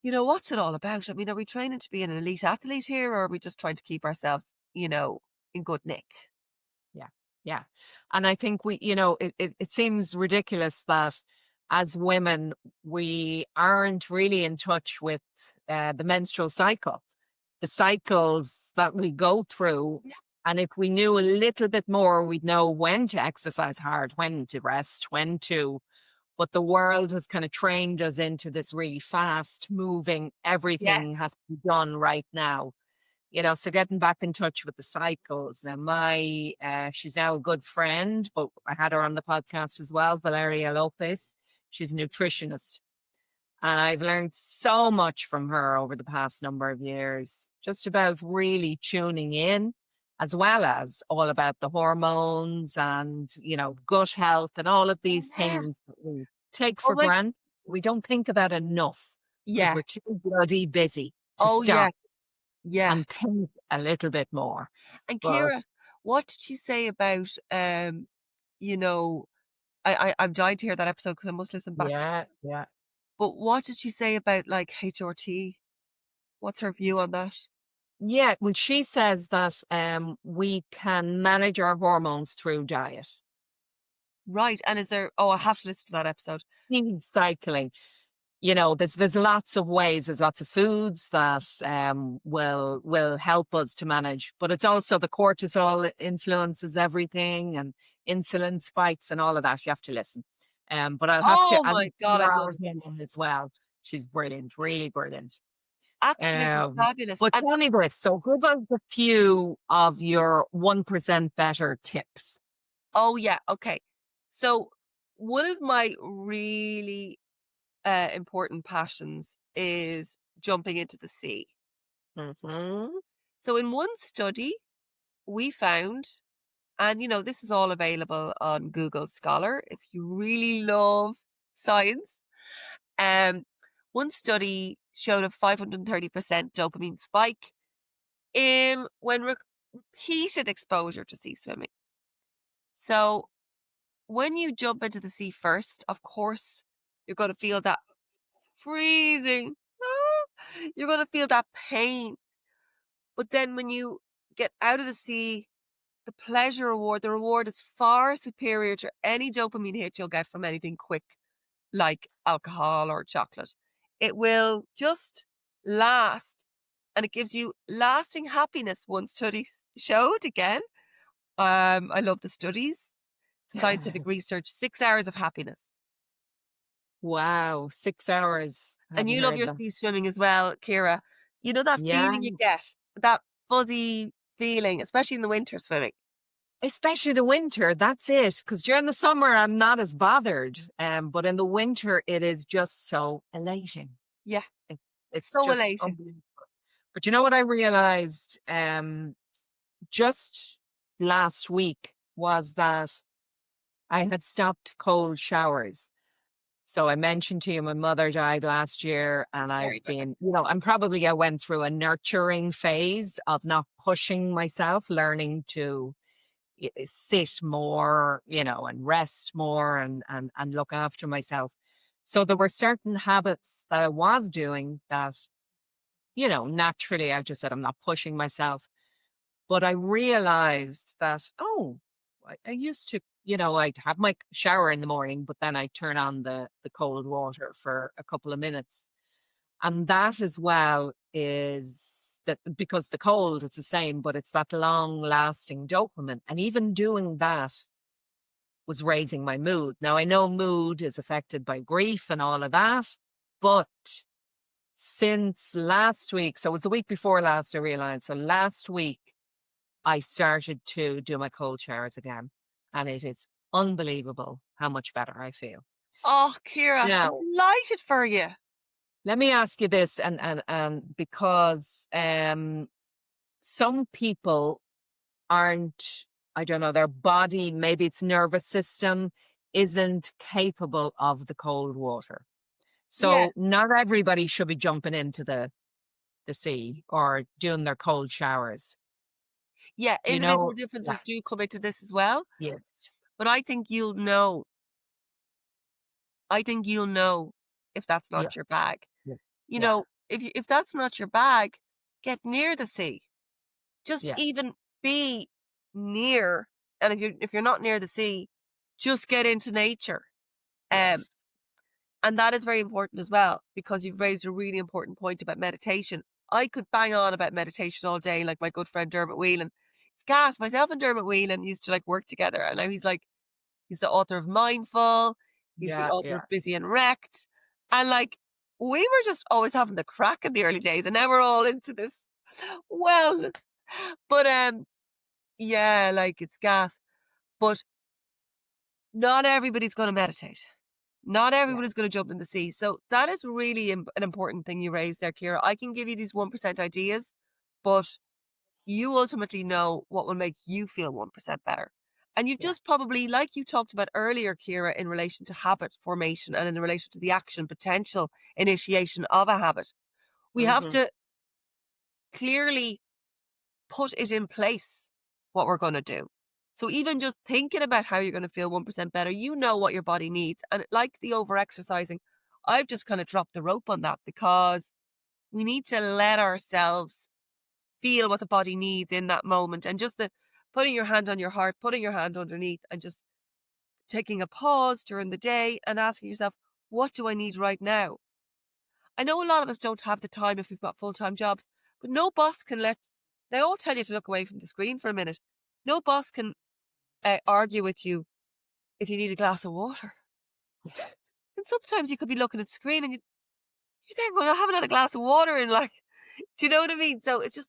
What's it all about? I mean, are we training to be an elite athlete here, or are we just trying to keep ourselves, in good nick? Yeah. Yeah. And I think it seems ridiculous that as women, we aren't really in touch with the menstrual cycle, the cycles that we go through. Yeah. And if we knew a little bit more, we'd know when to exercise hard, when to rest, but the world has kind of trained us into this really fast moving, everything Yes. has to be done right now. So getting back in touch with the cycles. Now, she's now a good friend, but I had her on the podcast as well, Valeria Lopez. She's a nutritionist. And I've learned so much from her over the past number of years, just about really tuning in, as well as all about the hormones and, gut health and all of these Yeah. things that we take Oh for my, granted. We don't think about enough because yeah. we're too bloody busy. to Oh, yeah. stop Yeah. and think a little bit more. And But Ciara, what did she say about, you know, I'm dying to hear that episode because I must listen back. yeah, yeah. But what did she say about like HRT? What's her view on that? Yeah, well, she says that we can manage our hormones through diet. Right. And is there, oh, I have to listen to that episode. Feed cycling. You know, there's lots of ways, there's lots of foods that will help us to manage, but it's also the cortisol influences everything and insulin spikes and all of that. You have to listen. But Oh I'll my God, I'd hear love our it. opinion as well. She's brilliant, really brilliant. Absolutely fabulous. But And tell me this, so who about a few of your 1% better tips? oh yeah, okay. So one of my really important passions is jumping into the sea. Mm-hmm. So in one study, we found, and this is all available on Google Scholar if you really love science. Um, one study showed a 530% dopamine spike in when repeated exposure to sea swimming. So when you jump into the sea first, of course, you're going to feel that freezing. You're going to feel that pain. But then when you get out of the sea, the pleasure reward, the reward is far superior to any dopamine hit you'll get from anything quick like alcohol or chocolate. It will just last and it gives you lasting happiness. One study showed again. I love the studies, scientific research, 6 hours of happiness. Wow, 6 hours. I And haven't you love heard your that. sea swimming as well, Ciara. You know that Yeah. feeling you get, that fuzzy feeling, especially in the winter swimming. Especially the winter, that's it. Because during the summer, I'm not as bothered. But in the winter, it is just so elating. Yeah, It's so just elating. unbelievable. But you know what I realized just last week was that I had stopped cold showers. So I mentioned to you, my mother died last year, and I've Sorry about that. been, I went through a nurturing phase of not pushing myself, learning to sit more, and rest more and look after myself. So there were certain habits that I was doing that, naturally I just said, I'm not pushing myself. But I realized that, I used to, I'd have my shower in the morning, but then I'd turn on the cold water for a couple of minutes. And that as well is that because the cold is the same, but it's that long lasting dopamine. And even doing that was raising my mood. Now I know mood is affected by grief and all of that, but since last week, so it was the week before last, I realized. So last week, I started to do my cold showers again. And it is unbelievable how much better I feel. Oh, Ciara, I'm Now, delighted for you. let me ask you this, and because some people aren't, I don't know, their body, maybe its nervous system isn't capable of the cold water. Yeah, So not everybody should be jumping into the sea or doing their cold showers. yeah, Do you individual know? Yeah. differences do come into this as well, Yes. but I think you'll know. I think you'll know if that's Yeah. not your bag. Yeah. You Yeah. know, if that's not your bag, get near the sea. Just Yeah. even be near, and if you're not near the sea, just get into nature. Um, Yes. and that is very important as well because you've raised a really important point about meditation. I could bang on about meditation all day, like my good friend Dermot Whelan. It's gas. Myself and Dermot Whelan used to like work together, and now he's the author of Mindful. He's the Yeah. author Yeah. of Busy and Wrecked, and like we were just always having the crack in the early days, and now we're all into this wellness. But yeah, like it's gas. But not everybody's going to meditate. Not Yeah. everybody's going to jump in the sea. So that is really an important thing you raised there, Ciara. I can give you these 1% ideas, but you ultimately know what will make you feel 1% better. And you've Yeah. just probably, like you talked about earlier, Ciara, in relation to habit formation and in relation to the action potential initiation of a habit, we have Mm-hmm. to clearly put it in place what we're going to do. So even just thinking about how you're going to feel 1% better, you know what your body needs. And like the over exercising, I've just kind of dropped the rope on that, because we need to let ourselves feel what the body needs in that moment. And just the putting your hand on your heart, putting your hand underneath, and just taking a pause during the day and asking yourself, what do I need right now? I know a lot of us don't have the time if we've got full-time jobs, but no boss can they all tell you to look away from the screen for a minute. No boss can argue with you if you need a glass of water. And sometimes you could be looking at the screen and you think, well, I haven't had a glass of water in like, do you know what I mean? So it's just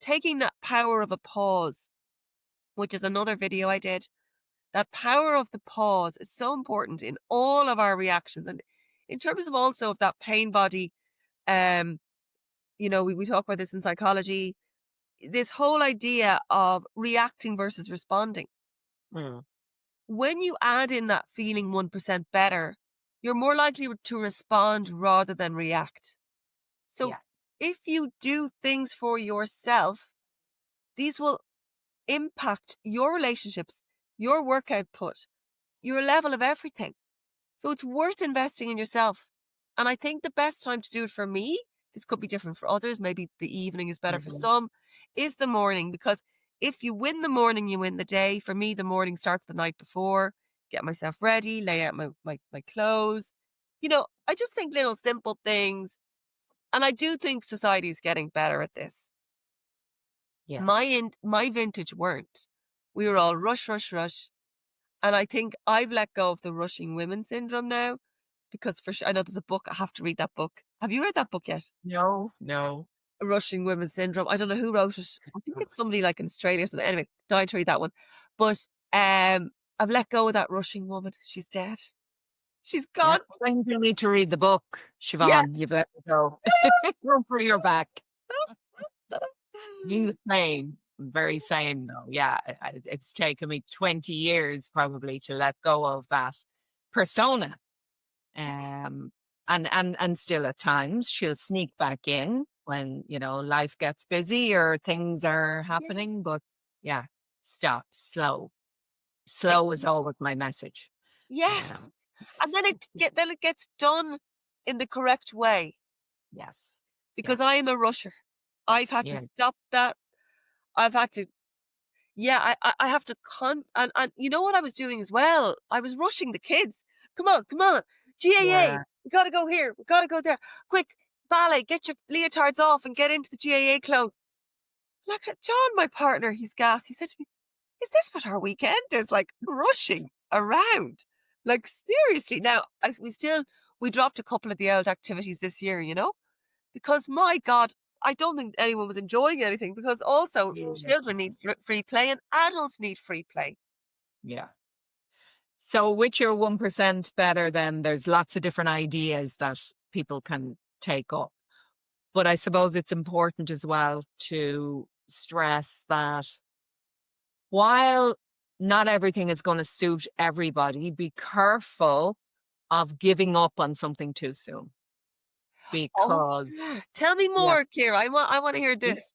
taking that power of a pause, which is another video I did. That power of the pause is so important in all of our reactions. And in terms of also of that pain body, we talk about this in psychology, this whole idea of reacting versus responding. Mm. When you add in that feeling 1% better, you're more likely to respond rather than react. So if you do things for yourself, these will impact your relationships, your work output, your level of everything. So it's worth investing in yourself. And I think the best time to do it for me, this could be different for others, maybe the evening is better for some, is the morning. Because if you win the morning, you win the day. For me, the morning starts the night before, get myself ready, lay out my clothes. I just think little simple things. And I do think society is getting better at this. Yeah. My vintage weren't. We were all rush, rush, rush. And I think I've let go of the rushing women syndrome now, because for sure, I know there's a book. I have to read that book. Have you read that book yet? No. Rushing Women Syndrome. I don't know who wrote it. I think it's somebody like in Australia or something. Anyway, died to read that one. But I've let go of that rushing woman. She's dead. She's gone. Yeah. You need to read the book, Siobhan. Yeah. You've let it go. Go for your back. You same. Very same though. Yeah. It's taken me 20 years probably to let go of that persona. And still at times she'll sneak back in when, life gets busy or things are happening. But yeah, stop, slow. Slow is always my message. Yes. And then it gets done in the correct way. Yes. Because I am a rusher. I've had to stop that. I've had to, I have to and you know what I was doing as well? I was rushing the kids. Come on. GAA. We gotta go here. We gotta go there. Quick, ballet, get your leotards off and get into the GAA clothes. Like John, my partner, he's gassed. He said to me, is this what our weekend is? Like rushing around. Like seriously. Now, we dropped a couple of the old activities this year, because my God, I don't think anyone was enjoying anything, because also children need free play and adults need free play. Yeah. So with your 1% better, then there's lots of different ideas that people can take up. But I suppose it's important as well to stress that while not everything is going to suit everybody, be careful of giving up on something too soon. Because tell me more, Ciara. I want to hear this.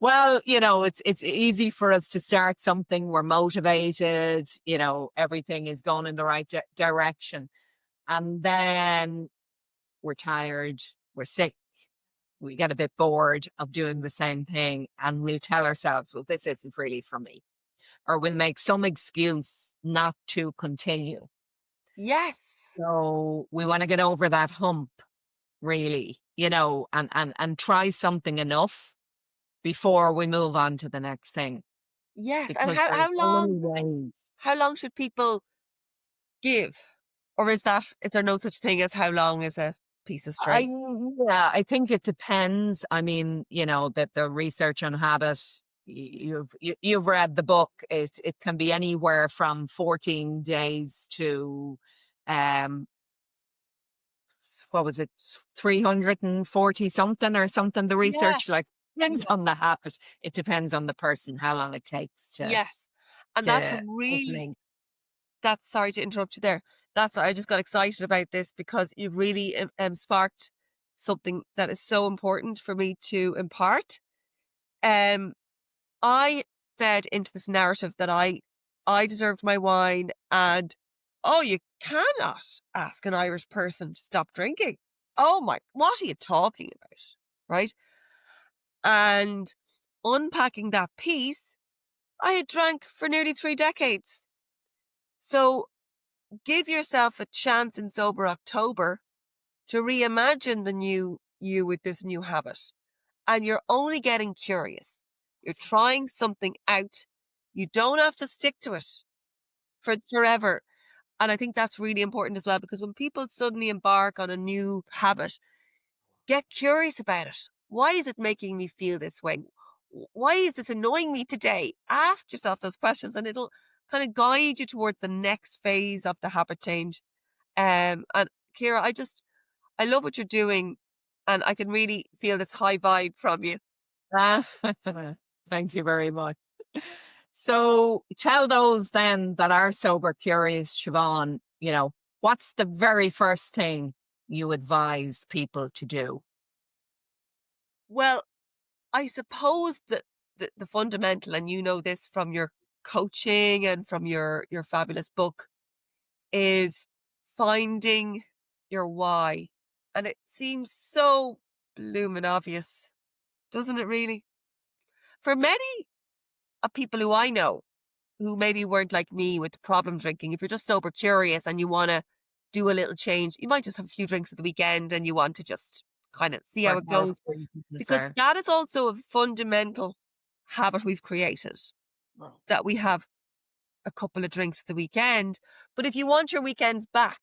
Well, it's easy for us to start something. We're motivated, everything is going in the right direction. And then we're tired, we're sick, we get a bit bored of doing the same thing, and we'll tell ourselves, well, this isn't really for me. Or we'll make some excuse not to continue. Yes. So we want to get over that hump, really, and try something enough before we move on to the next thing. Yes. Because And how long should people give? Or is there no such thing as how long is a piece of string? I think it depends. I mean, that the research on habit, you've read the book. It can be anywhere from 14 days to what was it, 340 something or something. The research depends on the habit. It depends on the person, how long it takes to. Yes. And that's really, sorry to interrupt you there. I just got excited about this because you've really sparked something that is so important for me to impart. I fed into this narrative that I deserved my wine, and oh, you cannot ask an Irish person to stop drinking. Oh my, what are you talking about? Right? And unpacking that piece, I had drank for nearly 3 decades. So give yourself a chance in Sober October to reimagine the new you with this new habit. And you're only getting curious. You're trying something out. You don't have to stick to it for forever. And I think that's really important as well, because when people suddenly embark on a new habit, get curious about it. Why is it making me feel this way? Why is this annoying me today? Ask yourself those questions, and it'll kind of guide you towards the next phase of the habit change. And Ciara, I love what you're doing, and I can really feel this high vibe from you. Thank you very much. So tell those then that are sober curious, Siobhan, what's the very first thing you advise people to do? Well, I suppose that the fundamental, and you know this from your coaching and from your fabulous book, is finding your why. And it seems so bloomin' obvious, doesn't it really? For many of people who I know, who maybe weren't like me with the problem drinking, if you're just sober curious and you want to do a little change, you might just have a few drinks at the weekend and you want to just kind of see how it goes. Because that is also a fundamental habit we've created, that we have a couple of drinks at the weekend. But if you want your weekends back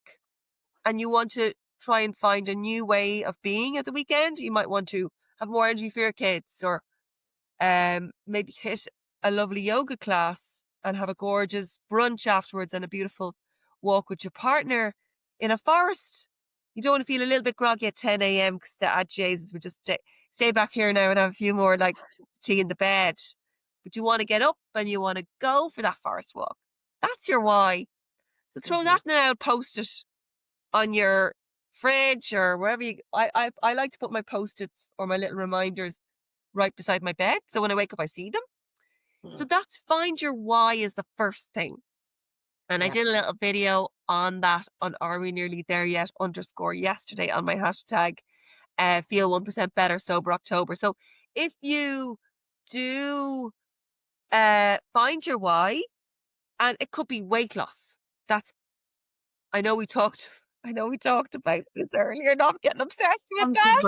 and you want to try and find a new way of being at the weekend, you might want to have more energy for your kids, or maybe hit a lovely yoga class and have a gorgeous brunch afterwards and a beautiful walk with your partner in a forest. You don't want to feel a little bit groggy at 10 a.m. because Jesus, we just stay back here now and have a few more like tea in the bed. But you want to get up and you want to go for that forest walk. That's your why. So throw that now, post it on your fridge or wherever you. I like to put my post-its or my little reminders right beside my bed, so when I wake up I see them. So that's find your why is the first thing. And I did a little video on that on Are We Nearly There Yet _ yesterday on my hashtag feel 1% better sober October. So if you do find your why, and it could be weight loss. I know we talked about this earlier, not getting obsessed with that.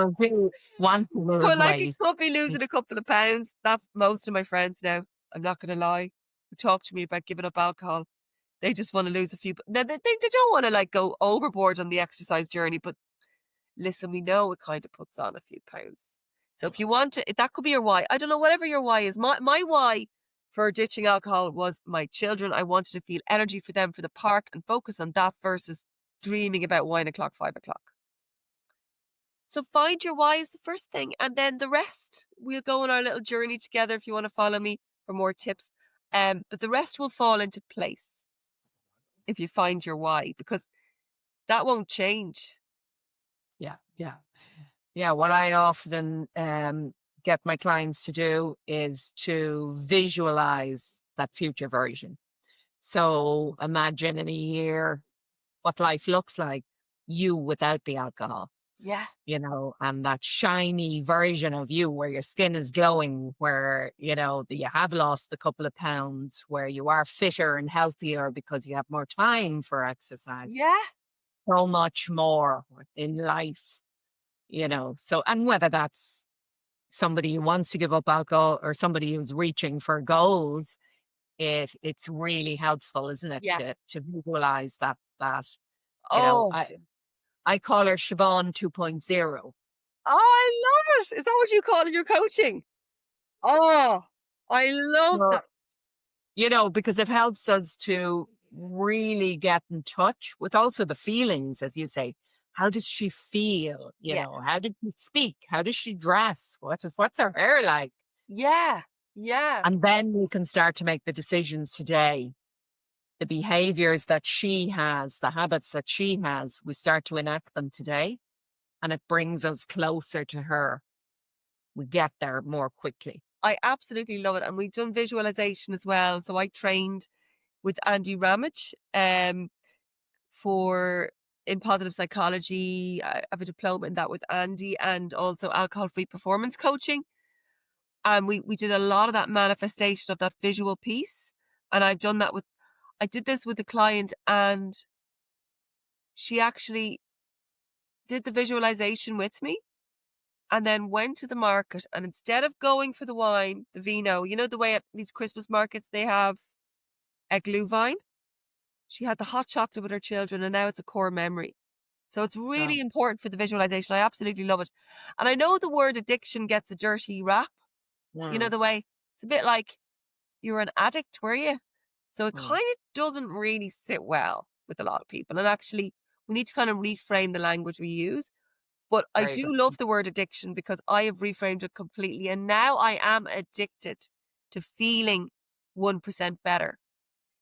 But like it could be losing a couple of pounds. That's most of my friends now. I'm not going to lie. Who talk to me about giving up alcohol. They just want to lose a few. They don't want to like go overboard on the exercise journey. But listen, we know it kind of puts on a few pounds. So if you want to, that could be your why. I don't know, whatever your why is. My why for ditching alcohol was my children. I wanted to feel energy for them for the park and focus on that versus dreaming about wine o'clock, 5 o'clock. So find your why is the first thing. And then the rest, we'll go on our little journey together if you want to follow me for more tips. But the rest will fall into place if you find your why, because that won't change. Yeah. What I often get my clients to do is to visualize that future version. So imagine in a year what life looks like, you without the alcohol. Yeah. And that shiny version of you where your skin is glowing, where, you have lost a couple of pounds, where you are fitter and healthier because you have more time for exercise. Yeah. So much more in life, So, and whether that's somebody who wants to give up alcohol or somebody who's reaching for goals, it's really helpful, isn't it? Yeah. To visualize that. I call her Siobhan 2.0. Oh, I love it. Is that what you call in your coaching? Oh, I love that. Because it helps us to really get in touch with also the feelings, as you say. How does she feel? How did she speak? How does she dress? What's her hair like? Yeah. And then we can start to make the decisions today. The behaviors that she has, the habits that she has, we start to enact them today. and it brings us closer to her. We get there more quickly. I absolutely love it. And we've done visualization as well. So I trained with Andy Ramage in positive psychology. I have a diploma in that with Andy, and also alcohol-free performance coaching. And we did a lot of that manifestation of that visual piece. And I did this with a client, and she actually did the visualization with me and then went to the market, and instead of going for the wine, the vino, you know, the way at these Christmas markets they have a glühwein, she had the hot chocolate with her children, and now it's a core memory. So it's really important for the visualization. I absolutely love it. And I know the word addiction gets a dirty rap. You know, the way it's a bit like you were an addict, were you? So it kind of doesn't really sit well with a lot of people. And actually, we need to kind of reframe the language we use. But I Very do good. love the word addiction, because I have reframed it completely. And now I am addicted to feeling 1% better.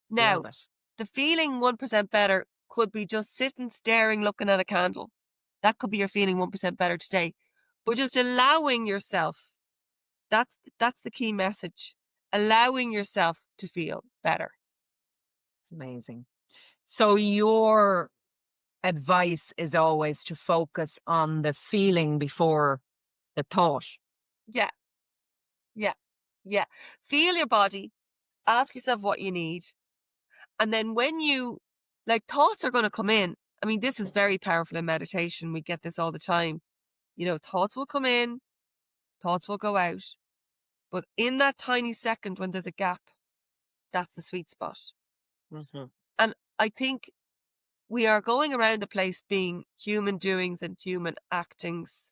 Now, Love it. the feeling 1% better could be just sitting, staring, looking at a candle. That could be your feeling 1% better today. But just allowing yourself, that's the key message. Allowing yourself to feel better. Amazing. So your advice is always to focus on the feeling before the thought. Yeah. Yeah. Yeah. Feel your body. Ask yourself what you need. And then when thoughts are going to come in. I mean, this is very powerful in meditation. We get this all the time. You know, thoughts will come in, thoughts will go out. But in that tiny second when there's a gap, that's the sweet spot. And I think we are going around the place being human doings and human actings,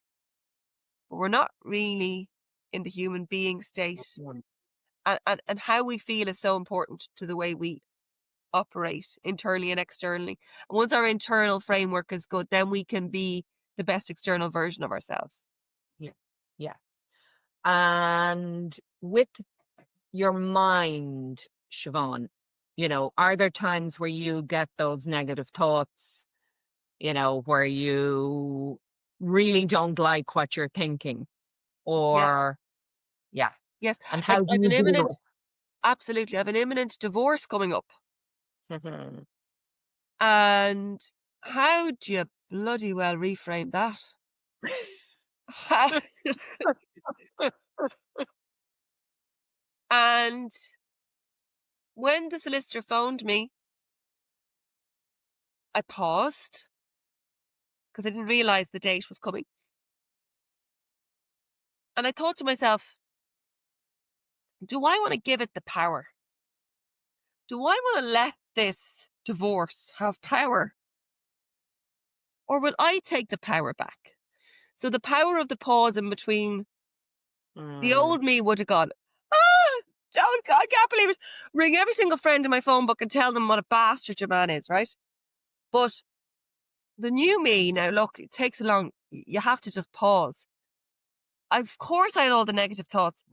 but we're not really in the human being state. And how we feel is so important to the way we operate internally and externally. And once our internal framework is good, then we can be the best external version of ourselves. Yeah. Yeah. And with your mind, Siobhan, you know, are there times where you get those negative thoughts, you know, where you really don't like what you're thinking? Or, yeah. Yes. And how do I've you an deal absolutely, I have an imminent divorce coming up. with it? And how do you bloody well reframe that? And when the solicitor phoned me, I paused because I didn't realize the date was coming. And I thought to myself, do I want to give it the power? Do I want to let this divorce have power? Or will I take the power back? So the power of the pause in between, the old me would have gone, I can't believe it. Ring every single friend in my phone book and tell them what a bastard your man is, right? But the new me now, look, it takes you have to just pause. Of course I had all the negative thoughts.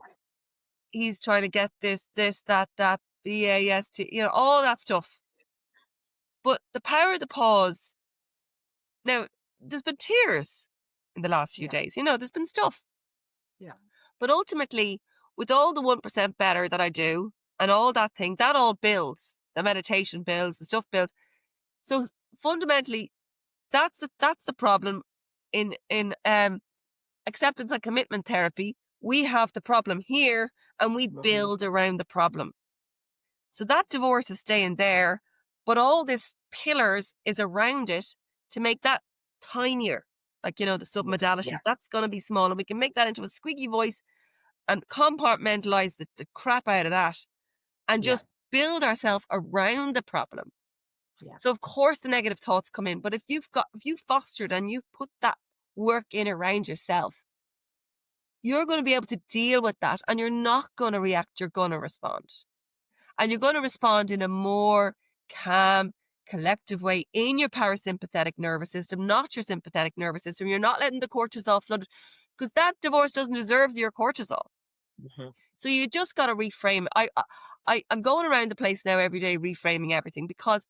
He's trying to get this, that, BAST, you know, all that stuff. But the power of the pause. Now, there's been tears in the last few days. You know, there's been stuff. Yeah. But ultimately, with all the 1% better that I do and all that thing, that all builds. The meditation builds, the stuff builds. So fundamentally, that's the problem in acceptance and commitment therapy. We have the problem here and we build around the problem. So that divorce is staying there, but all this pillars is around it to make that tinier. Like, you know, the submodalities, that's going to be small, and we can make that into a squeaky voice and compartmentalize the crap out of that and just build ourselves around the problem. Yeah. So of course the negative thoughts come in, but if you've fostered and you've put that work in around yourself, you're going to be able to deal with that, and you're not going to react, you're going to respond. And you're going to respond in a more calm, collective way in your parasympathetic nervous system, not your sympathetic nervous system. You're not letting the cortisol flood, because that divorce doesn't deserve your cortisol. So you just got to reframe. I'm going around the place now every day reframing everything, because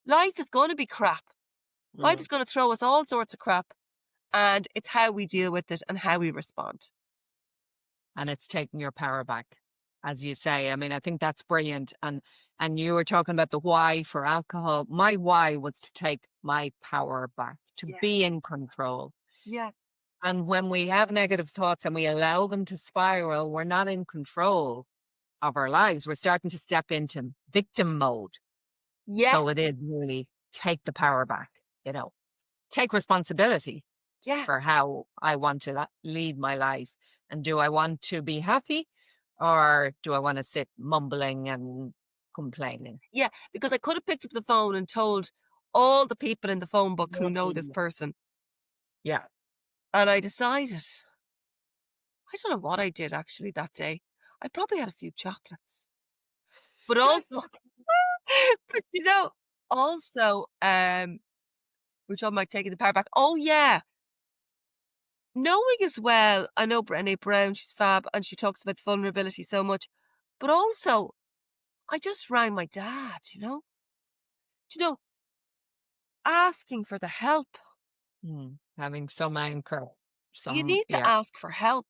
life is going to be crap. Life is going to throw us all sorts of crap. And it's how we deal with it and how we respond. And it's taking your power back, as you say. I mean, I think that's brilliant. And you were talking about the why for alcohol. My why was to take my power back, to Yeah. be in control. Yeah. And when we have negative thoughts and we allow them to spiral, we're not in control of our lives. We're starting to step into victim mode. Yeah. So it is really take the power back, take responsibility Yeah. for how I want to lead my life. And do I want to be happy, or do I want to sit mumbling and complaining? Yeah. Because I could have picked up the phone and told all the people in the phone book who know this Mm. person. Yeah. And I decided, I don't know what I did actually that day. I probably had a few chocolates. But also, but also, which I might taking the power back. Oh yeah. Knowing as well, I know Brené Brown, she's fab, and she talks about vulnerability so much. But also, I just rang my dad, Do you know, asking for the help. Having some anchor, You need to yeah, ask for help.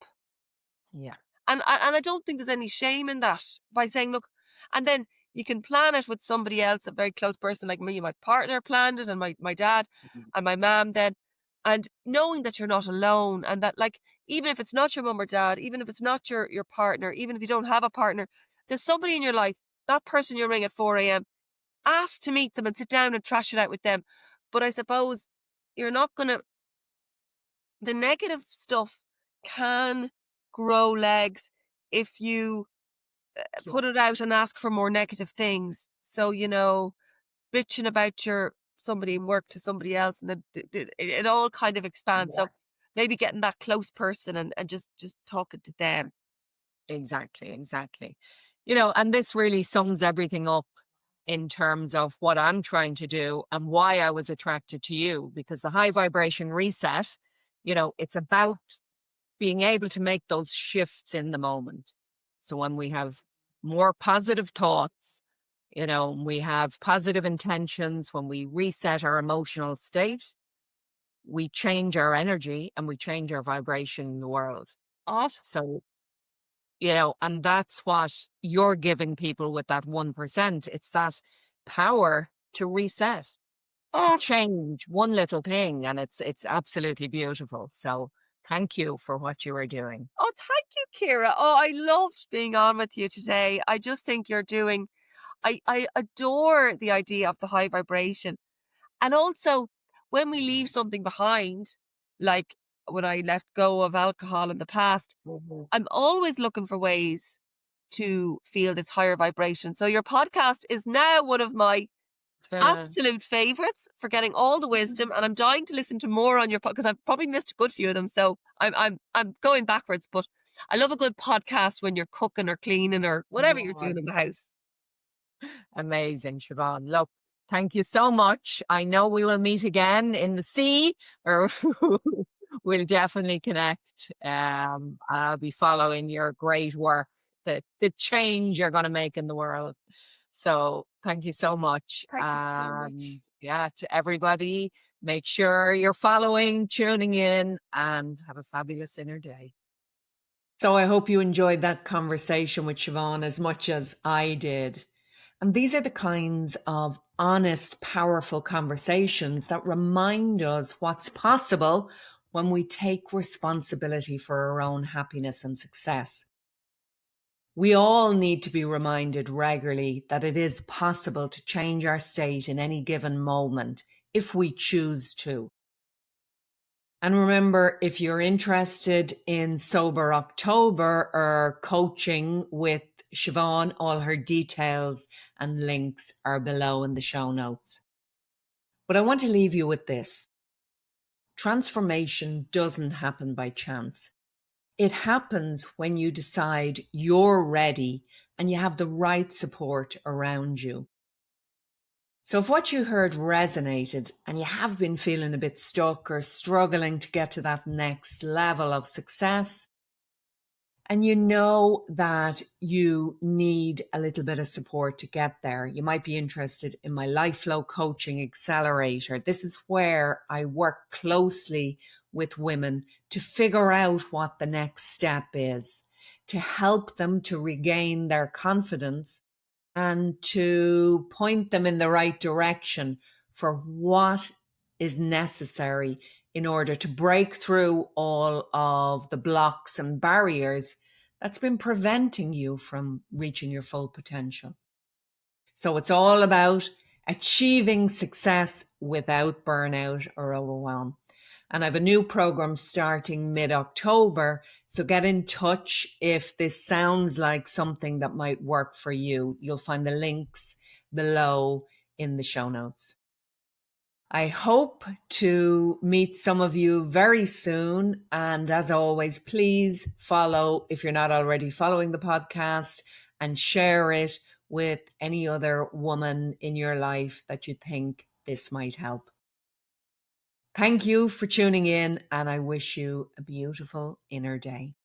yeah, And I don't think there's any shame in that by saying, look, and then you can plan it with somebody else, a very close person like me. My partner planned it, and my dad and my mom then. And knowing that you're not alone, and that, like, even if it's not your mum or dad, even if it's not your partner, even if you don't have a partner, there's somebody in your life, that person you ring at 4 a.m., ask to meet them and sit down and trash it out with them. But I suppose you're not going to, the negative stuff can grow legs if you yeah, put it out and ask for more negative things. So, bitching about somebody in work to somebody else, and then it all kind of expands. yeah. So maybe getting that close person and just talking to them. Exactly, exactly. And this really sums everything up in terms of what I'm trying to do and why I was attracted to you, because the high vibration reset, it's about being able to make those shifts in the moment. So when we have more positive thoughts, we have positive intentions, when we reset our emotional state, we change our energy and we change our vibration in the world. Oh, So, and that's what you're giving people with that 1%. It's that power to reset, to oh, change one little thing. And it's absolutely beautiful. So thank you for what you are doing. oh, thank you, Ciara. Oh, I loved being on with you today. I just think you're doing, I adore the idea of the high vibration. And also, when we leave something behind, like when I let go of alcohol in the past, Mhm. I'm always looking for ways to feel this higher vibration. So your podcast is now one of my Uh, absolute favorites for getting all the wisdom, and I'm dying to listen to more on your podcast because I've probably missed a good few of them. So I'm going backwards, but I love a good podcast when you're cooking or cleaning or whatever you're oh, doing in the house. amazing, Siobhan. Look, thank you so much. I know we will meet again in the sea, or we'll definitely connect. I'll be following your great work, the change you're going to make in the world. So thank you so much. Thank you so much. Yeah, to everybody, make sure you're following, tuning in, and have a fabulous inner day. So I hope you enjoyed that conversation with Siobhan as much as I did. And these are the kinds of honest, powerful conversations that remind us what's possible when we take responsibility for our own happiness and success. We all need to be reminded regularly that it is possible to change our state in any given moment if we choose to. And remember, if you're interested in Sober October or coaching with Siobhan, all her details and links are below in the show notes. But I want to leave you with this. Transformation doesn't happen by chance. It happens when you decide you're ready and you have the right support around you. So if what you heard resonated and you have been feeling a bit stuck or struggling to get to that next level of success, and you know that you need a little bit of support to get there, you might be interested in my Life Flow Coaching Accelerator. This is where I work closely with women to figure out what the next step is, to help them to regain their confidence and to point them in the right direction for what is necessary in order to break through all of the blocks and barriers that's been preventing you from reaching your full potential. So it's all about achieving success without burnout or overwhelm. And I have a new program starting mid-October. So get in touch if this sounds like something that might work for you. You'll find the links below in the show notes. I hope to meet some of you very soon. And as always, please follow if you're not already following the podcast, and share it with any other woman in your life that you think this might help. Thank you for tuning in, and I wish you a beautiful inner day.